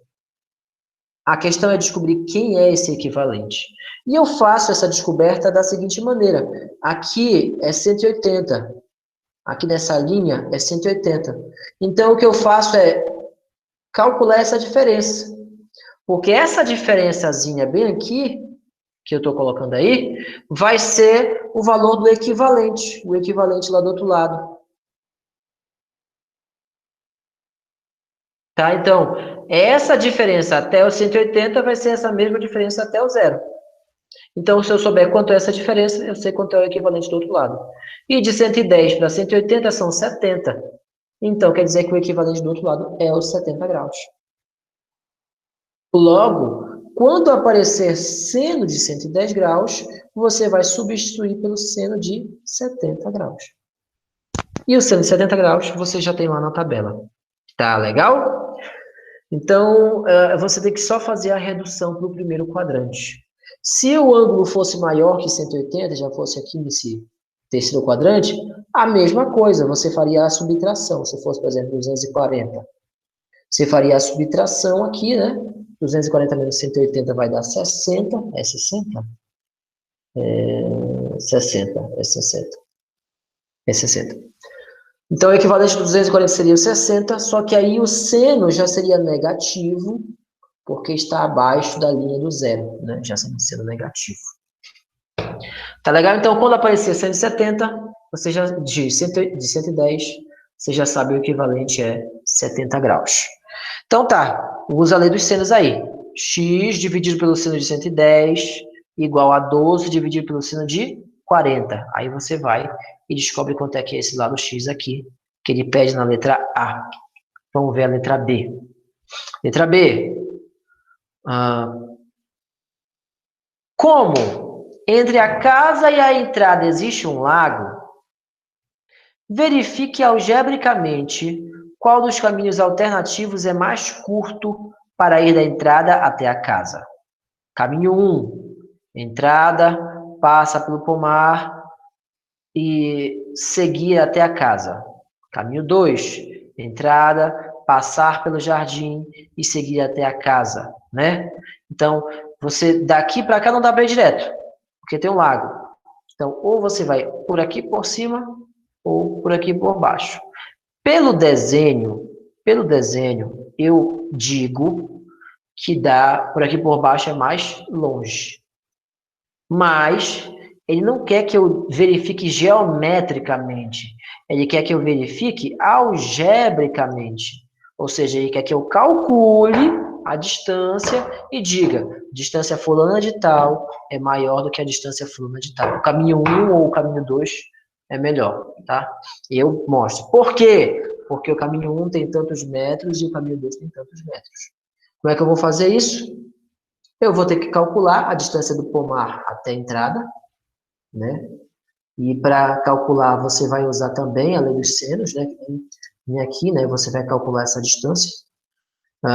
A questão é descobrir quem é esse equivalente. E eu faço essa descoberta da seguinte maneira. Aqui é 180. Aqui nessa linha é 180. Então, o que eu faço é calcular essa diferença. Porque essa diferençazinha bem aqui, que eu estou colocando aí, vai ser o valor do equivalente. O equivalente lá do outro lado. Tá? Então, essa diferença até o 180 vai ser essa mesma diferença até o zero. Então, se eu souber quanto é essa diferença, eu sei quanto é o equivalente do outro lado. E de 110 para 180 são 70. Então, quer dizer que o equivalente do outro lado é os 70 graus. Logo, quando aparecer seno de 110 graus, você vai substituir pelo seno de 70 graus. E o seno de 70 graus você já tem lá na tabela. Tá legal? Então, você tem que só fazer a redução para o primeiro quadrante. Se o ângulo fosse maior que 180, já fosse aqui nesse terceiro quadrante, a mesma coisa, você faria a subtração. Se fosse, por exemplo, 240. Você faria a subtração aqui, né? 240 menos 180 vai dar 60. É 60? É 60. É 60. É 60. Então, o equivalente de 240 seria 60, só que aí o seno já seria negativo, porque está abaixo da linha do zero, né? Já sendo negativo. Tá legal? Então, quando aparecer 170, você já, de 110, você já sabe o equivalente é 70 graus. Então, tá. Usa a lei dos senos aí. X dividido pelo seno de 110 igual a 12 dividido pelo seno de 40. Aí você vai e descobre quanto é que é esse lado X aqui, que ele pede na letra A. Vamos ver a letra B. Letra B. Como entre a casa e a entrada existe um lago, verifique algebricamente qual dos caminhos alternativos é mais curto para ir da entrada até a casa. Caminho 1. Entrada, passa pelo pomar e seguir até a casa. Caminho 2. Entrada, passar pelo jardim e seguir até a casa, né? Então, você daqui para cá não dá para ir direto, porque tem um lago. Então, ou você vai por aqui por cima ou por aqui por baixo. Pelo desenho, eu digo que dá por aqui por baixo é mais longe. Mas ele não quer que eu verifique geometricamente. Ele quer que eu verifique algebricamente. Ou seja, ele quer que eu calcule a distância e diga, distância fulana de tal é maior do que a distância fulana de tal. O caminho 1 ou o caminho 2 é melhor, tá? E eu mostro. Por quê? Porque o caminho 1 tem tantos metros e o caminho 2 tem tantos metros. Como é que eu vou fazer isso? Eu vou ter que calcular a distância do pomar até a entrada, né? E para calcular, você vai usar também a lei dos senos, né? Vem aqui, né? Você vai calcular essa distância.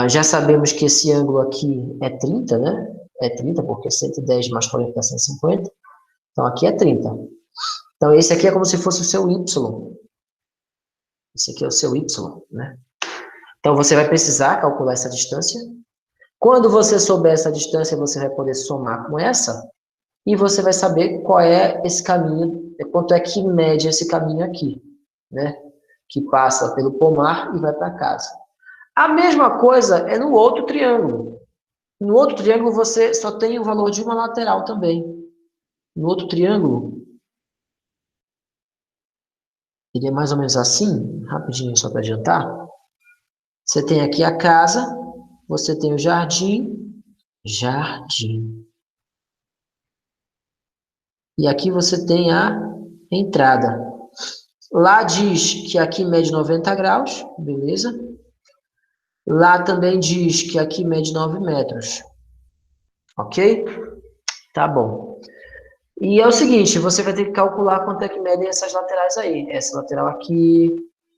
Já sabemos que esse ângulo aqui é 30, né? É 30, porque 110 mais 40 é 150. Então, aqui é 30. Então, esse aqui é como se fosse o seu Y. Esse aqui é o seu Y, né? Então, você vai precisar calcular essa distância. Quando você souber essa distância, você vai poder somar com essa. E você vai saber qual é esse caminho, quanto é que mede esse caminho aqui, né? Que passa pelo pomar e vai para casa. A mesma coisa é no outro triângulo. No outro triângulo, você só tem o valor de uma lateral também. No outro triângulo, ele é mais ou menos assim, rapidinho só para adiantar. Você tem aqui a casa, você tem o jardim, e aqui você tem a entrada. Lá diz que aqui mede 90 graus, beleza? Lá também diz que aqui mede 9 metros. Ok? Tá bom. E é o seguinte, você vai ter que calcular quanto é que medem essas laterais aí. Essa lateral aqui,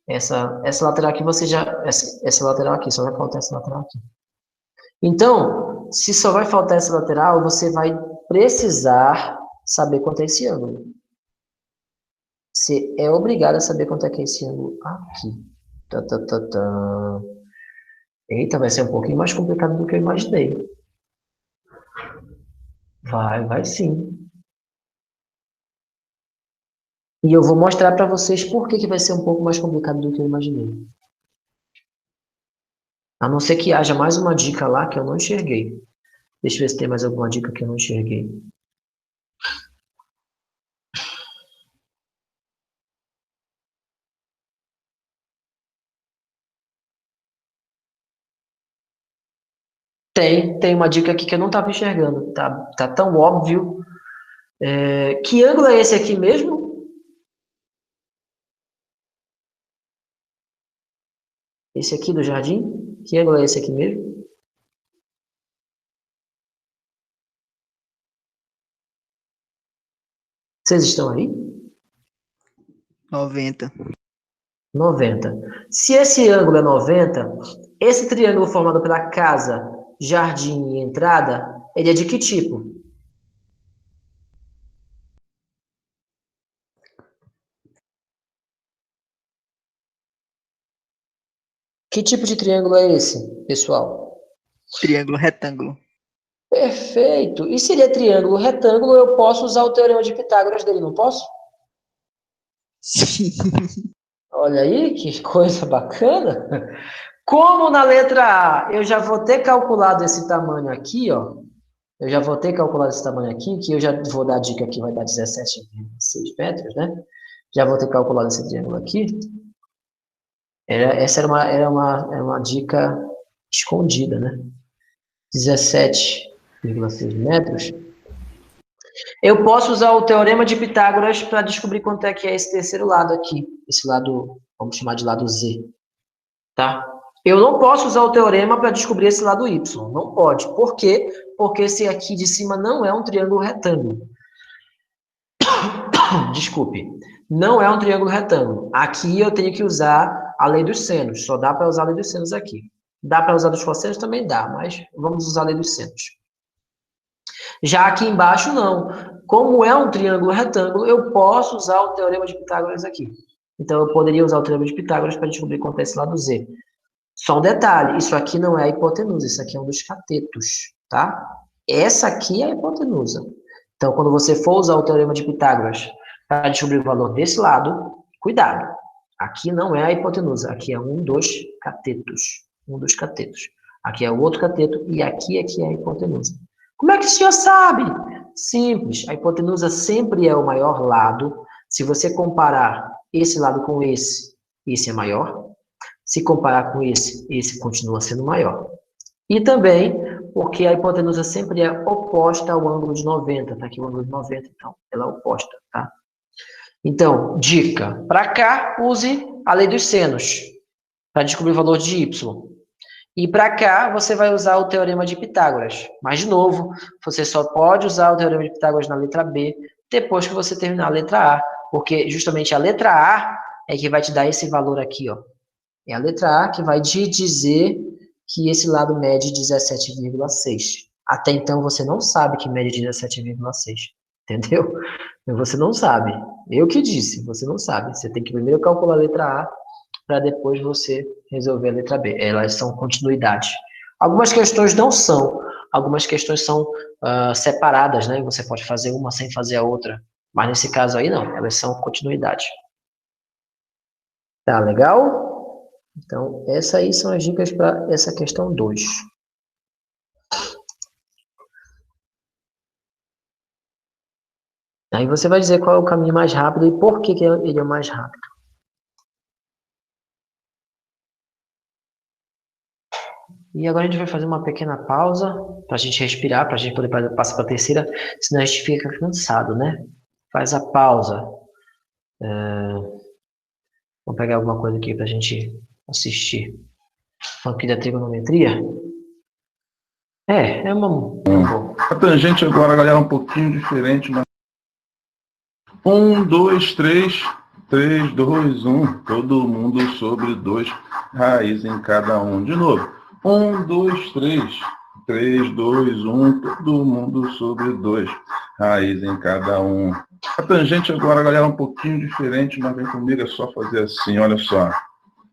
essa lateral aqui você já... Essa lateral aqui, só vai faltar essa lateral aqui. Então, se só vai faltar essa lateral, você vai precisar saber quanto é esse ângulo. Você é obrigado a saber quanto é que é esse ângulo aqui. Eita, vai ser um pouquinho mais complicado do que eu imaginei. Vai sim. E eu vou mostrar para vocês por que vai ser um pouco mais complicado do que eu imaginei. A não ser que haja mais uma dica lá que eu não enxerguei. Deixa eu ver se tem mais alguma dica que eu não enxerguei. Tem uma dica aqui que eu não estava enxergando. Tá tão óbvio. Que ângulo é esse aqui mesmo? Esse aqui do jardim? Que ângulo é esse aqui mesmo? Vocês estão aí? 90. 90. Se esse ângulo é 90, esse triângulo formado pela casa, jardim e entrada, ele é de que tipo? Que tipo de triângulo é esse, pessoal? Triângulo retângulo. Perfeito. E se ele é triângulo retângulo, eu posso usar o teorema de Pitágoras dele, não posso? Sim. Olha aí, que coisa bacana. Como na letra A eu já vou ter calculado esse tamanho aqui, ó. Eu já vou ter calculado esse tamanho aqui, que eu já vou dar a dica que vai dar 17,6 metros, né? Já vou ter calculado esse triângulo aqui. Essa era uma dica escondida, né? 17,6 metros. Eu posso usar o teorema de Pitágoras para descobrir quanto é que é esse terceiro lado aqui. Esse lado, vamos chamar de lado Z. Tá? Eu não posso usar o teorema para descobrir esse lado Y. Não pode. Por quê? Porque esse aqui de cima não é um triângulo retângulo. Desculpe. Não é um triângulo retângulo. Aqui eu tenho que usar a lei dos senos. Só dá para usar a lei dos senos aqui. Dá para usar dos cossenos? Também dá, mas vamos usar a lei dos senos. Já aqui embaixo, não. Como é um triângulo retângulo, eu posso usar o teorema de Pitágoras aqui. Então, eu poderia usar o teorema de Pitágoras para descobrir quanto é esse lado Z. Só um detalhe, isso aqui não é a hipotenusa, isso aqui é um dos catetos, tá? Essa aqui é a hipotenusa. Então, quando você for usar o teorema de Pitágoras para descobrir o valor desse lado, cuidado. Aqui não é a hipotenusa, aqui é um dos catetos. Um dos catetos. Aqui é o outro cateto e aqui é a hipotenusa. Como é que o senhor sabe? Simples, a hipotenusa sempre é o maior lado. Se você comparar esse lado com esse é maior. Se comparar com esse continua sendo maior. E também porque a hipotenusa sempre é oposta ao ângulo de 90. Tá aqui o ângulo de 90, então ela é oposta, tá? Então, dica. Para cá, use a lei dos senos para descobrir o valor de y. E para cá, você vai usar o teorema de Pitágoras. Mas, de novo, você só pode usar o teorema de Pitágoras na letra B depois que você terminar a letra A. Porque, justamente, a letra A é que vai te dar esse valor aqui, ó. É a letra A que vai te dizer que esse lado mede 17,6. Até então, você não sabe que mede 17,6. Entendeu? Você não sabe. Eu que disse, você não sabe. Você tem que primeiro calcular a letra A para depois você resolver a letra B. Elas são continuidade. Algumas questões não são. Algumas questões são separadas, né? Você pode fazer uma sem fazer a outra. Mas nesse caso aí, não. Elas são continuidade. Tá legal? Então, essas aí são as dicas para essa questão 2. Aí você vai dizer qual é o caminho mais rápido e por que ele é o mais rápido. E agora a gente vai fazer uma pequena pausa para a gente respirar, para a gente poder passar para a terceira, senão a gente fica cansado, né? Faz a pausa. Vamos pegar alguma coisa aqui para a gente assistir. Aqui da trigonometria. É uma... A tangente agora, galera, é um pouquinho diferente, mas... 1, 2, 3, 3, 2, 1. Todo mundo sobre 2, raiz em cada um. De novo. 1, 2, 3, 3, 2, 1. Todo mundo sobre 2, raiz em cada um. A tangente agora, galera, é um pouquinho diferente, mas vem comigo, é só fazer assim, olha só.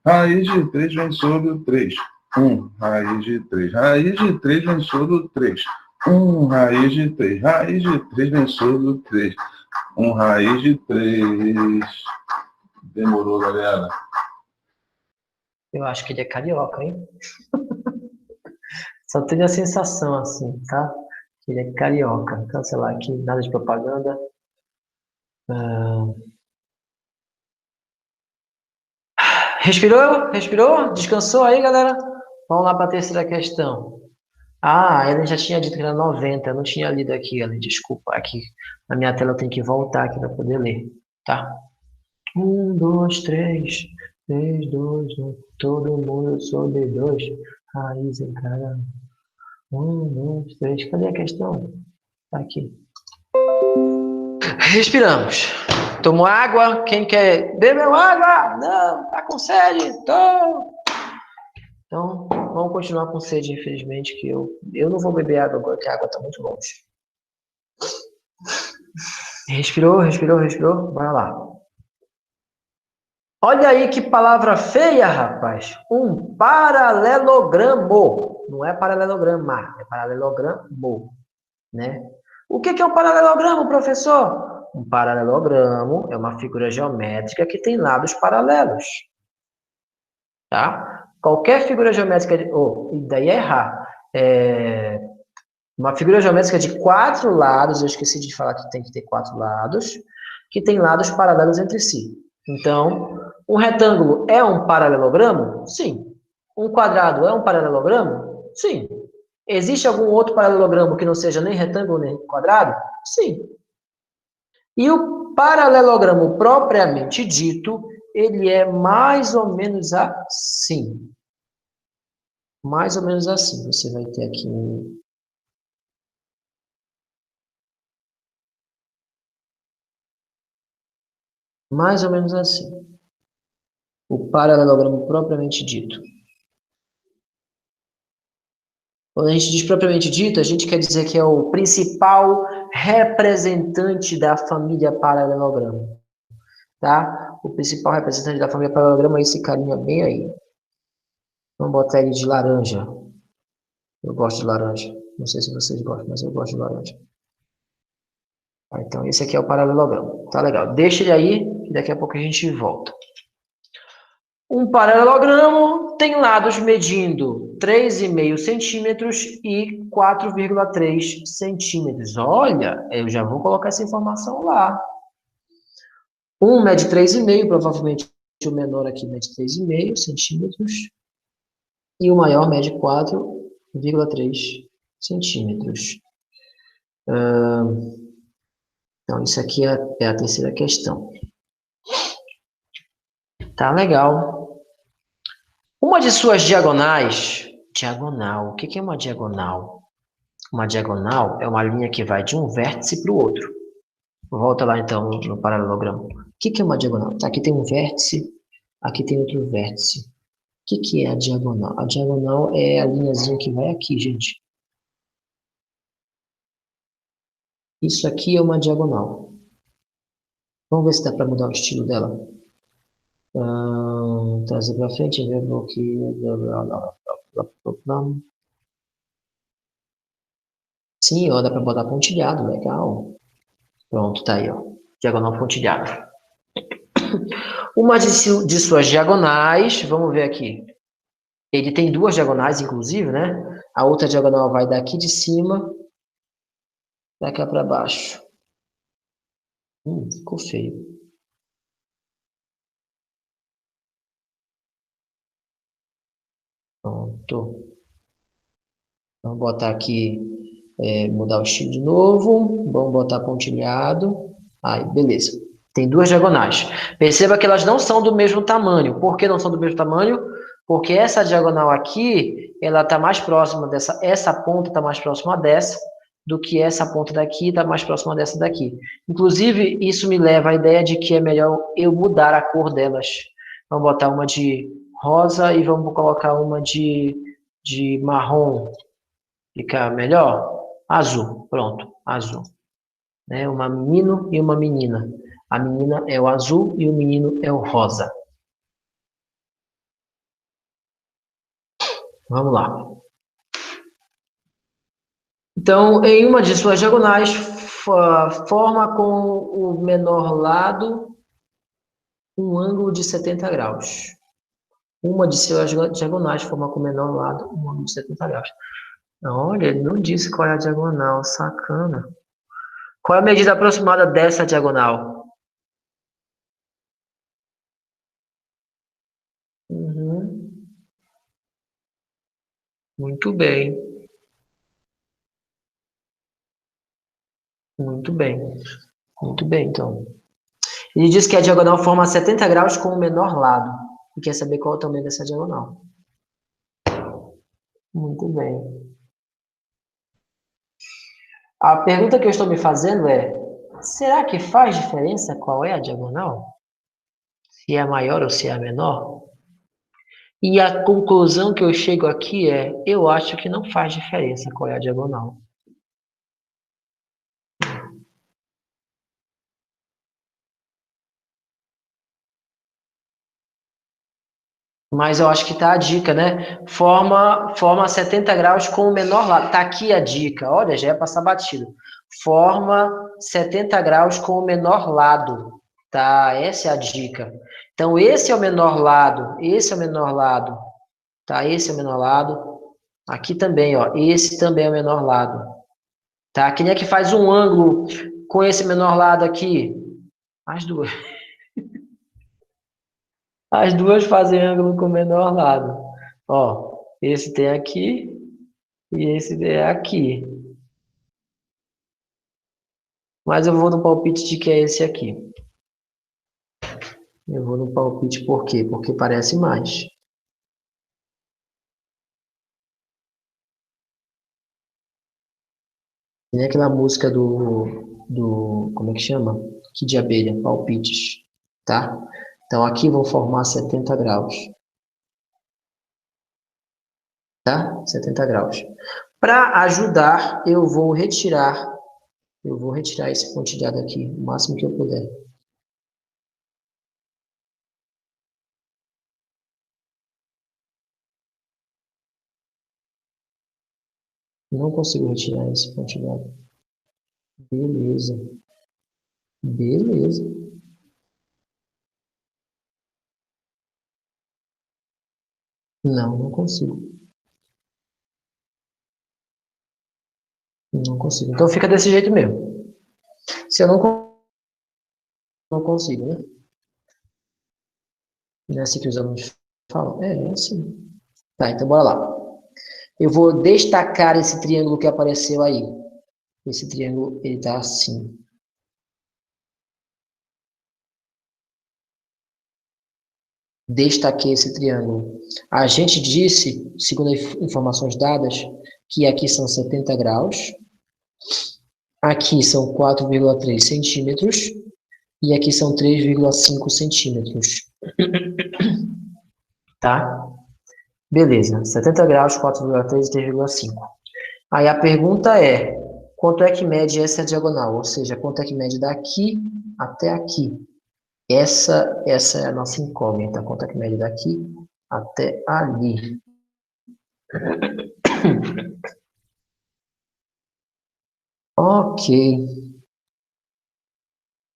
Raiz de 3 vem sobre o 3. 1, raiz de 3. Raiz de 3 vem sobre o 3. 1, raiz de 3. Raiz de 3 vem sobre o 3. 1 raiz de 3. Demorou, galera. Eu acho que ele é carioca, hein? Só tenho a sensação assim, tá? Que ele é carioca. Cancelar aqui, nada de propaganda. Respirou? Respirou? Descansou aí, galera? Vamos lá para a terceira questão. Ah, ela já tinha dito que era 90, eu não tinha lido aqui, Ellen, desculpa. Aqui na minha tela eu tenho que voltar aqui para poder ler, tá? 1, 2, 3, 3, 2, 1, todo mundo sobre 2, raiz em cada 1, 2, 3, cadê a questão? Tá aqui. Respiramos. Tomou água, quem quer? Bebeu água? Não, tá com sede? Tô. Então, vamos continuar com sede, infelizmente, que eu não vou beber água agora, porque a água está muito longe. Respirou, respirou, respirou. Bora lá. Olha aí que palavra feia, rapaz. Um paralelogramo. Não é paralelograma, é paralelogramo, né? O que é um paralelogramo, professor? Um paralelogramo é uma figura geométrica que tem lados paralelos. Tá? Qualquer figura geométrica, e daí é errar, uma figura geométrica de 4 lados, eu esqueci de falar que tem que ter 4 lados, que tem lados paralelos entre si. Então, um retângulo é um paralelogramo? Sim. Um quadrado é um paralelogramo? Sim. Existe algum outro paralelogramo que não seja nem retângulo nem quadrado? Sim. E o paralelogramo propriamente dito, ele é mais ou menos assim. Mais ou menos assim. Você vai ter aqui mais ou menos assim. O paralelogramo propriamente dito. Quando a gente diz propriamente dito, a gente quer dizer que é o principal representante da família paralelogramo. Tá? O principal representante da família paralelogramo é esse carinha bem aí. Vamos botar ele de laranja. Eu gosto de laranja. Não sei se vocês gostam, mas eu gosto de laranja. Então, esse aqui é o paralelogramo. Tá legal. Deixa ele aí, que daqui a pouco a gente volta. Um paralelogramo tem lados medindo 3,5 centímetros e 4,3 centímetros. Olha, eu já vou colocar essa informação lá. Um mede 3,5, provavelmente o menor aqui mede 3,5 centímetros. E o maior mede 4,3 centímetros. Então, isso aqui é a terceira questão. Tá legal. Uma de suas diagonais... Diagonal. O que é uma diagonal? Uma diagonal é uma linha que vai de um vértice para o outro. Volta lá, então, no paralelogramo. O que é uma diagonal? Aqui tem um vértice, aqui tem outro vértice. O que é a diagonal? A diagonal é a linhazinha que vai aqui, gente. Isso aqui é uma diagonal. Vamos ver se dá para mudar o estilo dela. Trazer para frente, ver bloqueio. Sim, ó, dá para botar pontilhado, legal. Pronto, tá aí, ó. Diagonal pontilhado. Uma de suas diagonais, vamos ver aqui. Ele tem duas diagonais, inclusive, né? A outra diagonal vai daqui de cima pra cá para baixo. Ficou feio. Pronto. Vamos botar aqui, mudar o estilo de novo. Vamos botar pontilhado. Aí, beleza. Tem duas diagonais. Perceba que elas não são do mesmo tamanho. Por que não são do mesmo tamanho? Porque essa diagonal aqui, ela está mais próxima dessa, essa ponta está mais próxima dessa, do que essa ponta daqui está mais próxima dessa daqui. Inclusive, isso me leva à ideia de que é melhor eu mudar a cor delas. Vamos botar uma de rosa e vamos colocar uma de marrom. Fica melhor? Azul, pronto, azul. Né? Um menino e uma menina. A menina é o azul e o menino é o rosa. Vamos lá. Então, em uma de suas diagonais, forma com o menor lado um ângulo de 70 graus. Uma de suas diagonais forma com o menor lado um ângulo de 70 graus. Olha, ele não disse qual é a diagonal, sacana. Qual é a medida aproximada dessa diagonal? Muito bem. Muito bem. Muito bem, então. Ele diz que a diagonal forma 70 graus com o menor lado. E quer saber qual é o tamanho dessa diagonal. Muito bem. A pergunta que eu estou me fazendo é: será que faz diferença qual é a diagonal? Se é maior ou se é menor? E a conclusão que eu chego aqui é: eu acho que não faz diferença qual é a diagonal. Mas eu acho que tá a dica, né? Forma 70 graus com o menor lado. Tá aqui a dica. Olha, já ia passar batido. Forma 70 graus com o menor lado. Tá? Essa é a dica. Então, esse é o menor lado. Esse é o menor lado. Tá? Esse é o menor lado. Aqui também, ó. Esse também é o menor lado. Tá? Quem é que faz um ângulo com esse menor lado aqui? As duas. As duas fazem ângulo com o menor lado. Ó, esse tem aqui e esse tem aqui. Mas eu vou no palpite de que é esse aqui. Eu vou no palpite por quê? Porque parece mais. Tem aquela música como é que chama? Kid de abelha, palpites, tá? Então aqui vão formar 70 graus. Tá? 70 graus. Para ajudar, eu vou retirar esse pontilhado aqui, o máximo que eu puder. Não consigo retirar esse pontilhado. Beleza. Beleza. Não, não consigo. Não consigo. Então fica desse jeito mesmo. Se eu não consigo, né? Não é assim que os alunos falam? É assim. Tá, então bora lá. Eu vou destacar esse triângulo que apareceu aí. Esse triângulo, ele tá assim. Destaquei esse triângulo. A gente disse, segundo informações dadas, que aqui são 70 graus, aqui são 4,3 centímetros e aqui são 3,5 centímetros. Tá? Beleza. 70 graus, 4,3 e 3,5. Aí a pergunta é, quanto é que mede essa diagonal? Ou seja, quanto é que mede daqui até aqui? Essa é a nossa incógnita. Quanto é que mede daqui até ali? Ok.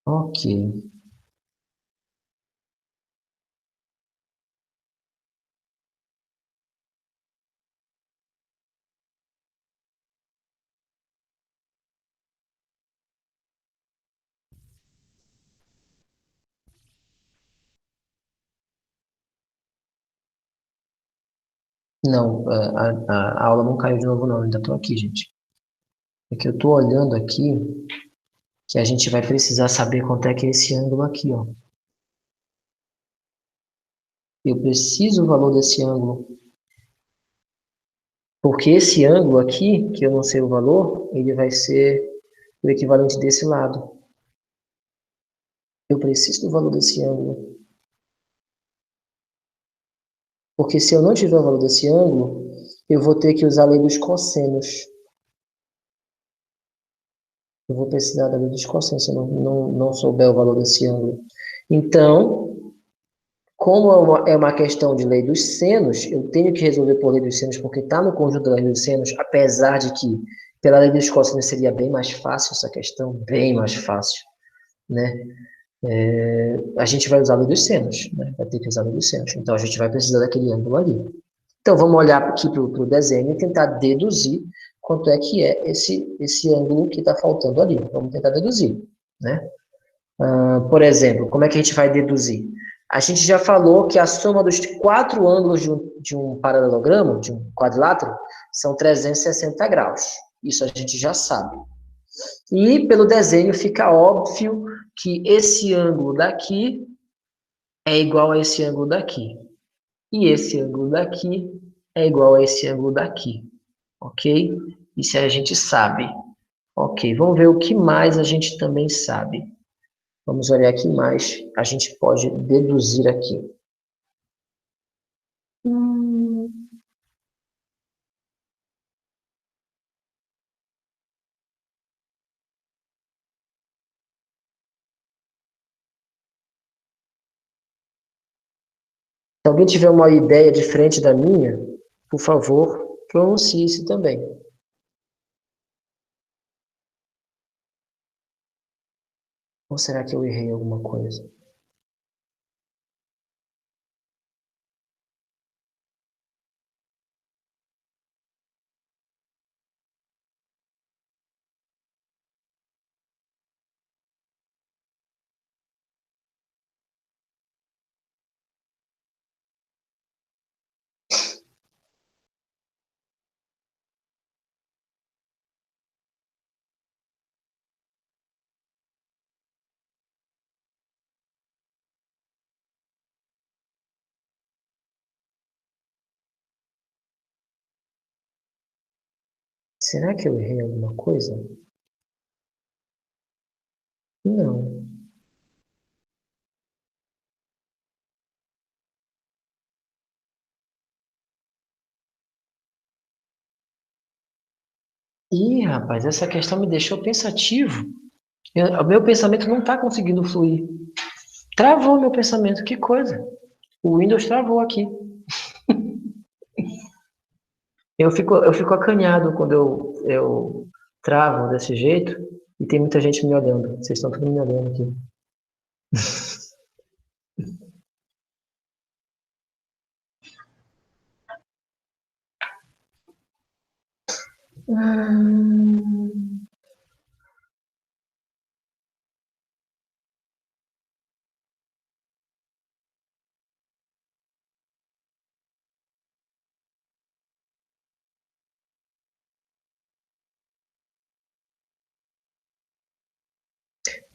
Ok. Não, a aula não caiu de novo, não. Ainda estou aqui, gente. É que eu estou olhando aqui que a gente vai precisar saber quanto é que é esse ângulo aqui, ó. Eu preciso o valor desse ângulo. Porque esse ângulo aqui, que eu não sei o valor, ele vai ser o equivalente desse lado. Eu preciso do valor desse ângulo. Porque se eu não tiver o valor desse ângulo, eu vou ter que usar a lei dos cossenos. Eu vou precisar da lei dos cossenos se eu não souber o valor desse ângulo. Então, como é uma questão de lei dos senos, eu tenho que resolver por lei dos senos, porque está no conjunto da lei dos senos, apesar de que pela lei dos cossenos seria bem mais fácil essa questão, bem mais fácil, né? A gente vai usar a lei dos senos, né? Vai ter que usar a lei dos senos. Então, a gente vai precisar daquele ângulo ali. Então, vamos olhar aqui para o desenho e tentar deduzir quanto é que é esse ângulo que está faltando ali. Vamos tentar deduzir, né? Por exemplo, como é que a gente vai deduzir? A gente já falou que a soma dos 4 ângulos de um paralelogramo, de um quadrilátero, são 360 graus. Isso a gente já sabe. E pelo desenho fica óbvio que esse ângulo daqui é igual a esse ângulo daqui. E esse ângulo daqui é igual a esse ângulo daqui. Ok? Isso a gente sabe. Ok, vamos ver o que mais a gente também sabe. Vamos olhar aqui mais, a gente pode deduzir aqui. Se alguém tiver uma ideia diferente da minha, por favor, pronuncie isso também. Ou será que eu errei alguma coisa? Será que eu errei alguma coisa? Não. Ih, rapaz, essa questão me deixou pensativo. O meu pensamento não está conseguindo fluir. Travou meu pensamento, que coisa. O Windows travou aqui. Eu fico acanhado quando eu travo desse jeito e tem muita gente me olhando. Vocês estão todos me olhando aqui. Hum.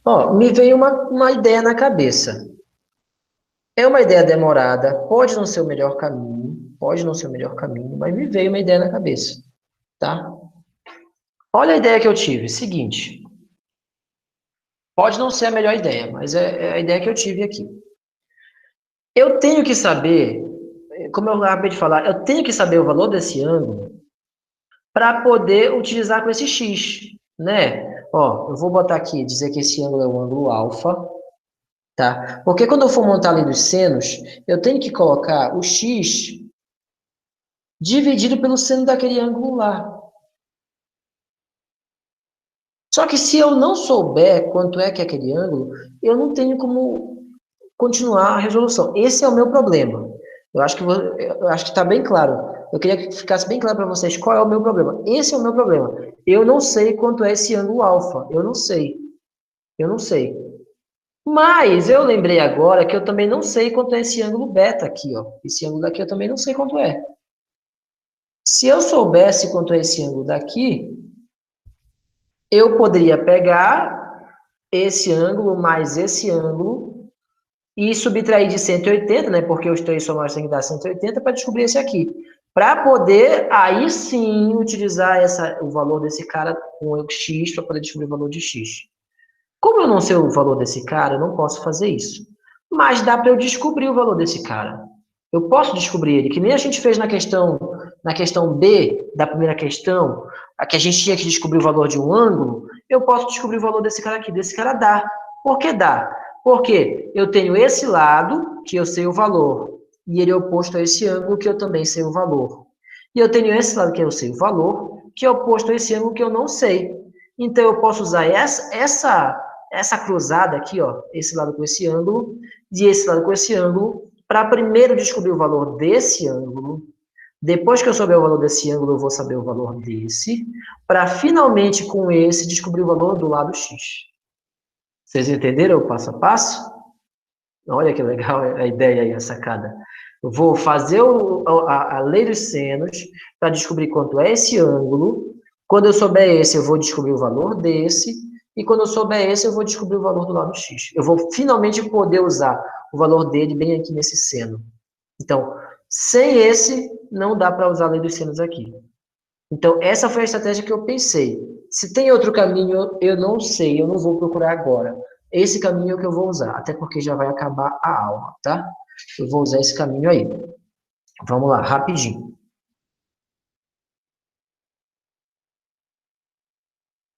Ó, me veio uma ideia na cabeça. É uma ideia demorada, pode não ser o melhor caminho, pode não ser o melhor caminho, mas me veio uma ideia na cabeça, tá? Olha a ideia que eu tive, seguinte, pode não ser a melhor ideia, mas é a ideia que eu tive aqui. Eu tenho que saber, como eu acabei de falar, eu tenho que saber o valor desse ângulo para poder utilizar com esse x, né? Ó, eu vou botar aqui, dizer que esse ângulo é o ângulo alfa, tá? Porque quando eu for montar a lei dos senos, eu tenho que colocar o x dividido pelo seno daquele ângulo lá. Só que se eu não souber quanto é que é aquele ângulo, eu não tenho como continuar a resolução. Esse é o meu problema. Eu acho que está bem claro. Eu queria que ficasse bem claro para vocês qual é o meu problema. Esse é o meu problema. Eu não sei quanto é esse ângulo alfa. Eu não sei. Eu não sei. Mas eu lembrei agora que eu também não sei quanto é esse ângulo beta aqui, ó. Esse ângulo daqui eu também não sei quanto é. Se eu soubesse quanto é esse ângulo daqui, eu poderia pegar esse ângulo mais esse ângulo e subtrair de 180, né? Porque os três somados têm que dar 180 para descobrir esse aqui. Para poder, aí sim, utilizar o valor desse cara com o x para poder descobrir o valor de x. Como eu não sei o valor desse cara, eu não posso fazer isso. Mas dá para eu descobrir o valor desse cara. Eu posso descobrir ele, que nem a gente fez na questão B da primeira questão, a que a gente tinha que descobrir o valor de um ângulo, eu posso descobrir o valor desse cara aqui. Desse cara dá. Por que dá? Porque eu tenho esse lado, que eu sei o valor, e ele é oposto a esse ângulo, que eu também sei o valor. E eu tenho esse lado, que eu sei o valor, que é oposto a esse ângulo, que eu não sei. Então, eu posso usar essa cruzada aqui, ó, esse lado com esse ângulo, e esse lado com esse ângulo, para primeiro descobrir o valor desse ângulo. Depois que eu souber o valor desse ângulo, eu vou saber o valor desse, para finalmente, com esse, descobrir o valor do lado x. Vocês entenderam o passo a passo? Olha que legal a ideia aí, a sacada. Eu vou fazer a lei dos senos para descobrir quanto é esse ângulo. Quando eu souber esse, eu vou descobrir o valor desse. E quando eu souber esse, eu vou descobrir o valor do lado x. Eu vou finalmente poder usar o valor dele bem aqui nesse seno. Então, sem esse, não dá para usar a lei dos senos aqui. Então, essa foi a estratégia que eu pensei. Se tem outro caminho, eu não sei, eu não vou procurar agora. Esse caminho é o que eu vou usar, até porque já vai acabar a aula, tá? Eu vou usar esse caminho aí. Vamos lá, rapidinho.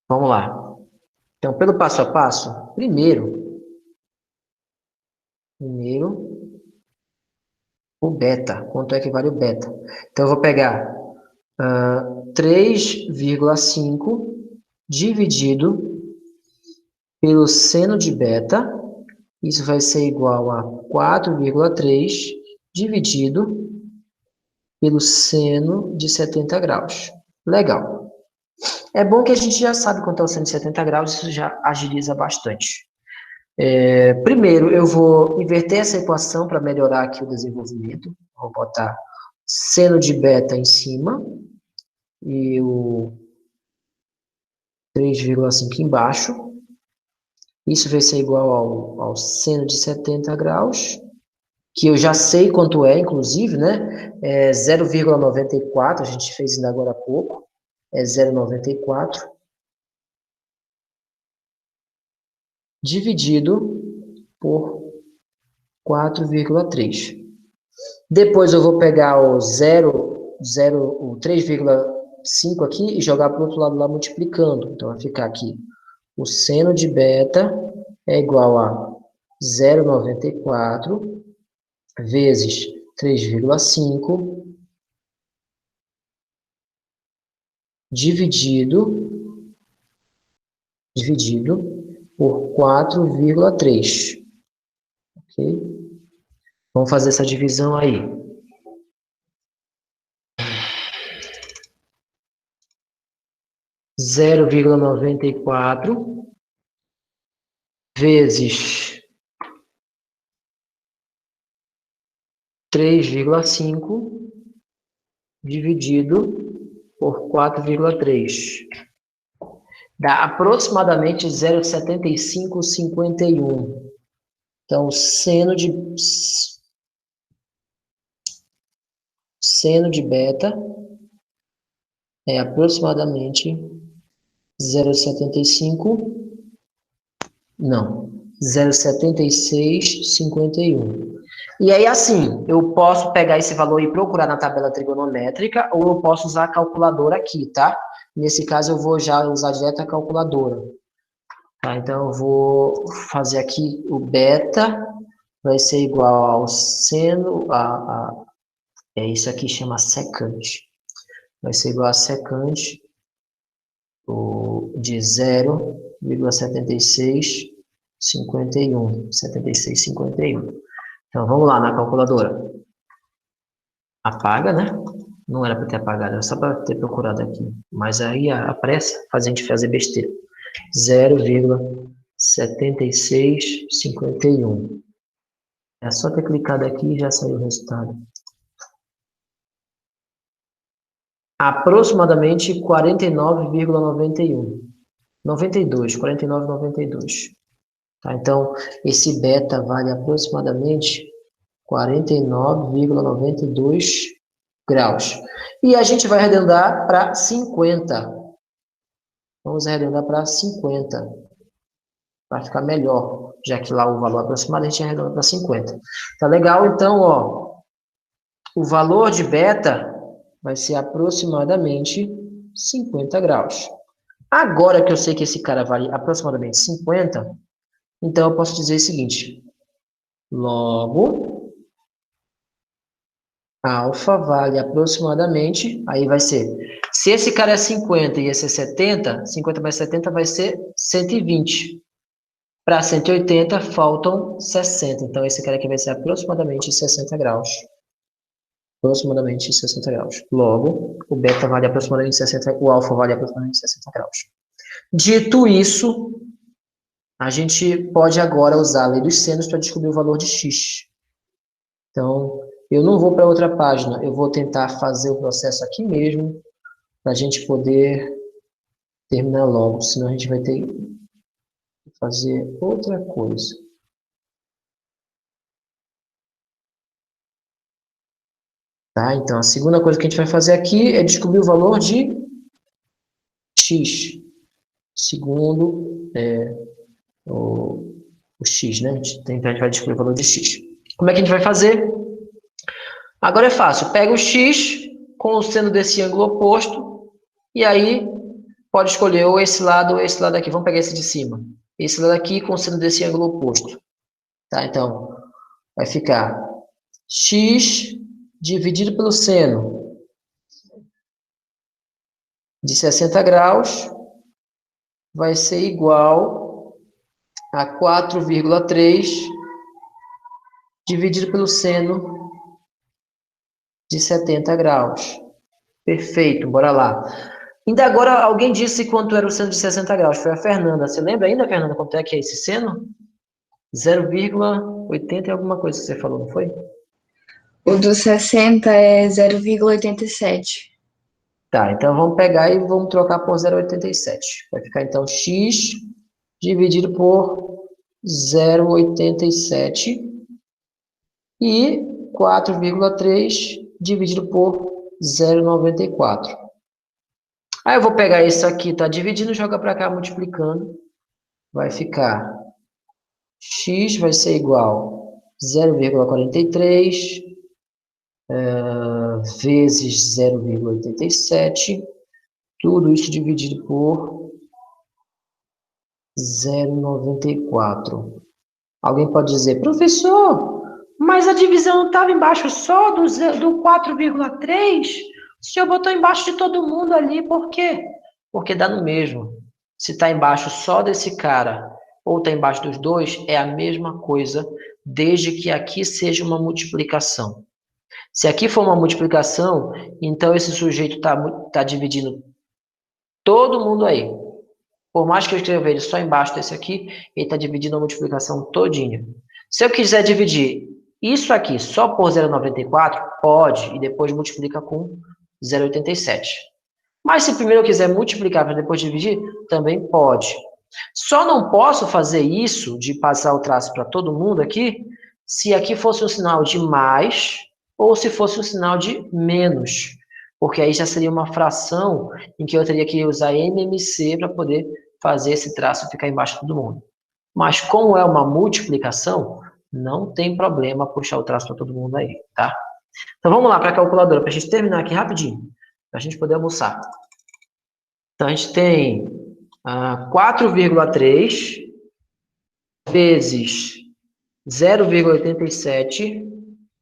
Vamos lá. Então, pelo passo a passo, primeiro, o beta. Quanto é que vale o beta? Então, eu vou pegar 3,5 dividido pelo seno de beta. Isso vai ser igual a 4,3 dividido pelo seno de 70 graus. Legal. É bom que a gente já sabe quanto é o seno de 70 graus, isso já agiliza bastante. Primeiro, eu vou inverter essa equação para melhorar aqui o desenvolvimento. Vou botar seno de beta em cima e o 3,5 embaixo. Isso vai ser igual ao seno de 70 graus, que eu já sei quanto é, inclusive, né? É 0,94, a gente fez ainda agora há pouco. É 0,94. Dividido por 4,3. Depois eu vou pegar o 3,5 aqui e jogar para o outro lado lá multiplicando. Então, vai ficar aqui. O seno de beta é igual a 0,94 vezes 3,5 dividido por 4,3. Ok? Vamos fazer essa divisão aí. 0,94 vezes 3,5 dividido por 4,3. Dá aproximadamente 0,7551. Então, seno de beta é aproximadamente 0,7651. E aí, assim, eu posso pegar esse valor e procurar na tabela trigonométrica, ou eu posso usar a calculadora aqui, tá? Nesse caso, eu vou já usar direto a calculadora. Tá? Então, eu vou fazer aqui o beta, vai ser igual ao seno, isso aqui chama secante. Vai ser igual a secante de 0,7651. 7651. Então, vamos lá na calculadora. Apaga, né? Não era para ter apagado, era só para ter procurado aqui. Mas aí a pressa faz a gente fazer besteira. 0,7651. É só ter clicado aqui e já saiu o resultado. Aproximadamente 49,91. 49,92. Tá? Então, esse beta vale aproximadamente 49,92 graus. E a gente vai arredondar para 50. Vamos arredondar para 50. Para ficar melhor, já que lá o valor aproximado a gente arredonda para 50. Tá legal? Então, ó, o valor de beta vai ser aproximadamente 50 graus. Agora que eu sei que esse cara vale aproximadamente 50, então eu posso dizer o seguinte. Logo, alfa vale aproximadamente, aí vai ser, se esse cara é 50 e esse é 70, 50 mais 70 vai ser 120. Para 180, faltam 60. Então, esse cara aqui vai ser aproximadamente 60 graus. Aproximadamente 60 graus. Logo, o beta vale aproximadamente 60, o alfa vale aproximadamente 60 graus. Dito isso, a gente pode agora usar a lei dos senos para descobrir o valor de x. Então, eu não vou para outra página, eu vou tentar fazer o processo aqui mesmo, para a gente poder terminar logo, senão a gente vai ter que fazer outra coisa. Tá? Então, a segunda coisa que a gente vai fazer aqui é descobrir o valor de x. Segundo o x, né? Então, a gente vai descobrir o valor de x. Como é que a gente vai fazer? Agora é fácil. Pega o x com o seno desse ângulo oposto e aí pode escolher ou esse lado aqui. Vamos pegar esse de cima. Esse lado aqui com o seno desse ângulo oposto. Tá? Então, vai ficar x dividido pelo seno de 60 graus vai ser igual a 4,3 dividido pelo seno de 70 graus. Perfeito, bora lá. Ainda agora, alguém disse quanto era o seno de 60 graus. Foi a Fernanda. Você lembra ainda, Fernanda, quanto é que é esse seno? 0,80 e alguma coisa que você falou, não foi? O do 60 é 0,87. Tá, então vamos pegar e vamos trocar por 0,87. Vai ficar, então, x dividido por 0,87 e 4,3 dividido por 0,94. Aí eu vou pegar isso aqui, tá dividindo, joga para cá, multiplicando. Vai ficar x vai ser igual a 0,43 vezes 0,87. Tudo isso dividido por 0,94. Alguém pode dizer, professor, mas a divisão estava embaixo só do 4,3? O senhor botou embaixo de todo mundo ali, por quê? Porque dá no mesmo. Se está embaixo só desse cara ou está embaixo dos dois, é a mesma coisa, desde que aqui seja uma multiplicação. Se aqui for uma multiplicação, então esse sujeito está dividindo Todo mundo aí. Por mais que eu escreva ele só embaixo desse aqui, ele está dividindo a multiplicação todinha. Se eu quiser dividir isso aqui só por 0,94, pode, e depois multiplica com 0,87. Mas se primeiro eu quiser multiplicar para depois dividir, também pode. Só não posso fazer isso, de passar o traço para todo mundo aqui, se aqui fosse um sinal de mais, ou se fosse um sinal de menos. Porque aí já seria uma fração em que eu teria que usar MMC para poder fazer esse traço ficar embaixo de todo mundo. Mas como é uma multiplicação, não tem problema puxar o traço para todo mundo aí, tá? Então vamos lá para a calculadora, para a gente terminar aqui rapidinho, para a gente poder almoçar. Então a gente tem 4,3 vezes 0,87,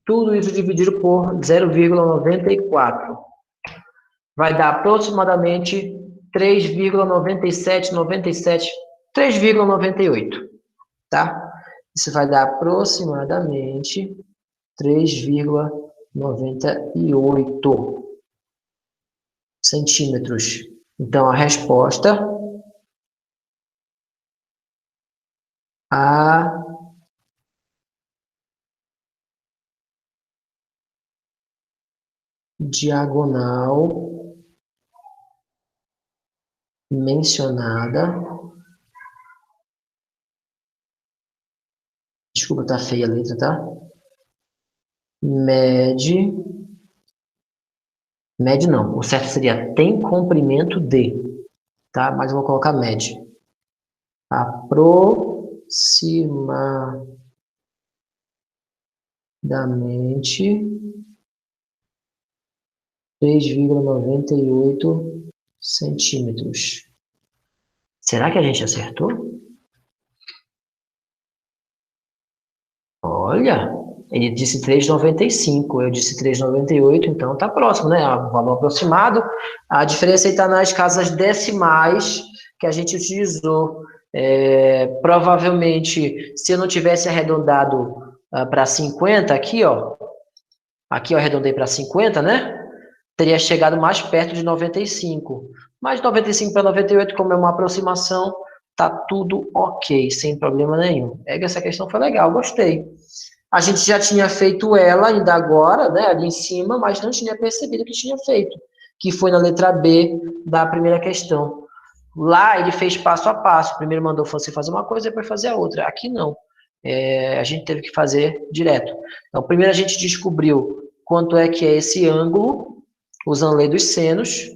tudo isso dividido por 0,94. Vai dar aproximadamente 3,97, 3,98, tá? Isso vai dar aproximadamente 3,98 centímetros. Então, a resposta a diagonal mencionada. Desculpa, tá feia a letra, tá? Mede não, o certo seria tem comprimento de, tá? Mas eu vou colocar mede. Aproximadamente 3,98 centímetros. Será que a gente acertou? Olha, ele disse 3,95, eu disse 3,98, então tá próximo, né? O valor aproximado. A diferença está nas casas decimais que a gente utilizou. Provavelmente, se eu não tivesse arredondado para 50, aqui eu arredondei para 50, né? Teria chegado mais perto de 95. Mas 95 para 98, como é uma aproximação, tá tudo ok, sem problema nenhum. Essa questão foi legal, gostei. A gente já tinha feito ela ainda agora, né, ali em cima, mas não tinha percebido que tinha feito, que foi na letra B da primeira questão. Lá ele fez passo a passo, primeiro mandou você fazer uma coisa, depois fazer a outra. Aqui não, a gente teve que fazer direto. Então, primeiro a gente descobriu quanto é que é esse ângulo, usando a lei dos senos.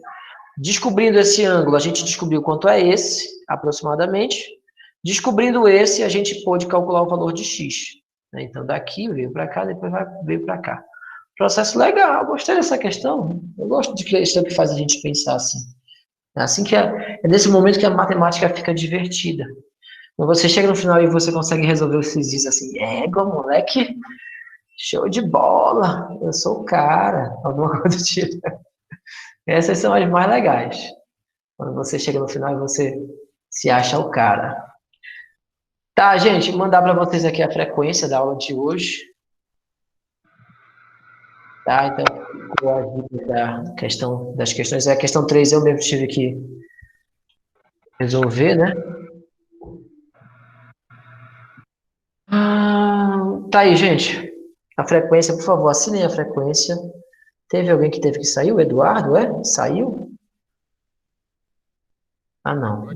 Descobrindo esse ângulo, a gente descobriu quanto é esse, aproximadamente. Descobrindo esse, a gente pôde calcular o valor de x. Então, daqui veio para cá, depois veio para cá. Processo legal, gostei dessa questão. Eu gosto de questão que faz a gente pensar assim. É assim que é nesse momento que a matemática fica divertida. Quando você chega no final e você consegue resolver os exercícios assim, moleque, show de bola, eu sou o cara, alguma coisa do tipo. Essas são as mais legais. Quando você chega no final e você se acha o cara. Tá, gente, vou mandar para vocês aqui a frequência da aula de hoje. Tá, então, a dica da questão das questões. A questão 3 eu mesmo tive que resolver, né? Tá aí, gente. A frequência, por favor, assinem a frequência. Teve alguém que teve que sair? O Eduardo, Saiu? Não.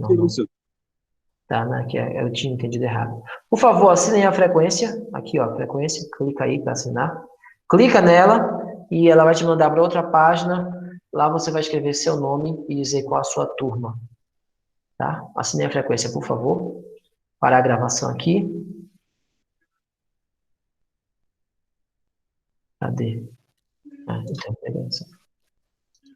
Tá, né? Que eu tinha entendido errado. Por favor, assinem a frequência. Aqui, ó, frequência. Clica aí para assinar. Clica nela e ela vai te mandar para outra página. Lá você vai escrever seu nome e dizer qual a sua turma. Tá? Assinei a frequência, por favor. Parar a gravação aqui. Cadê? Então, beleza.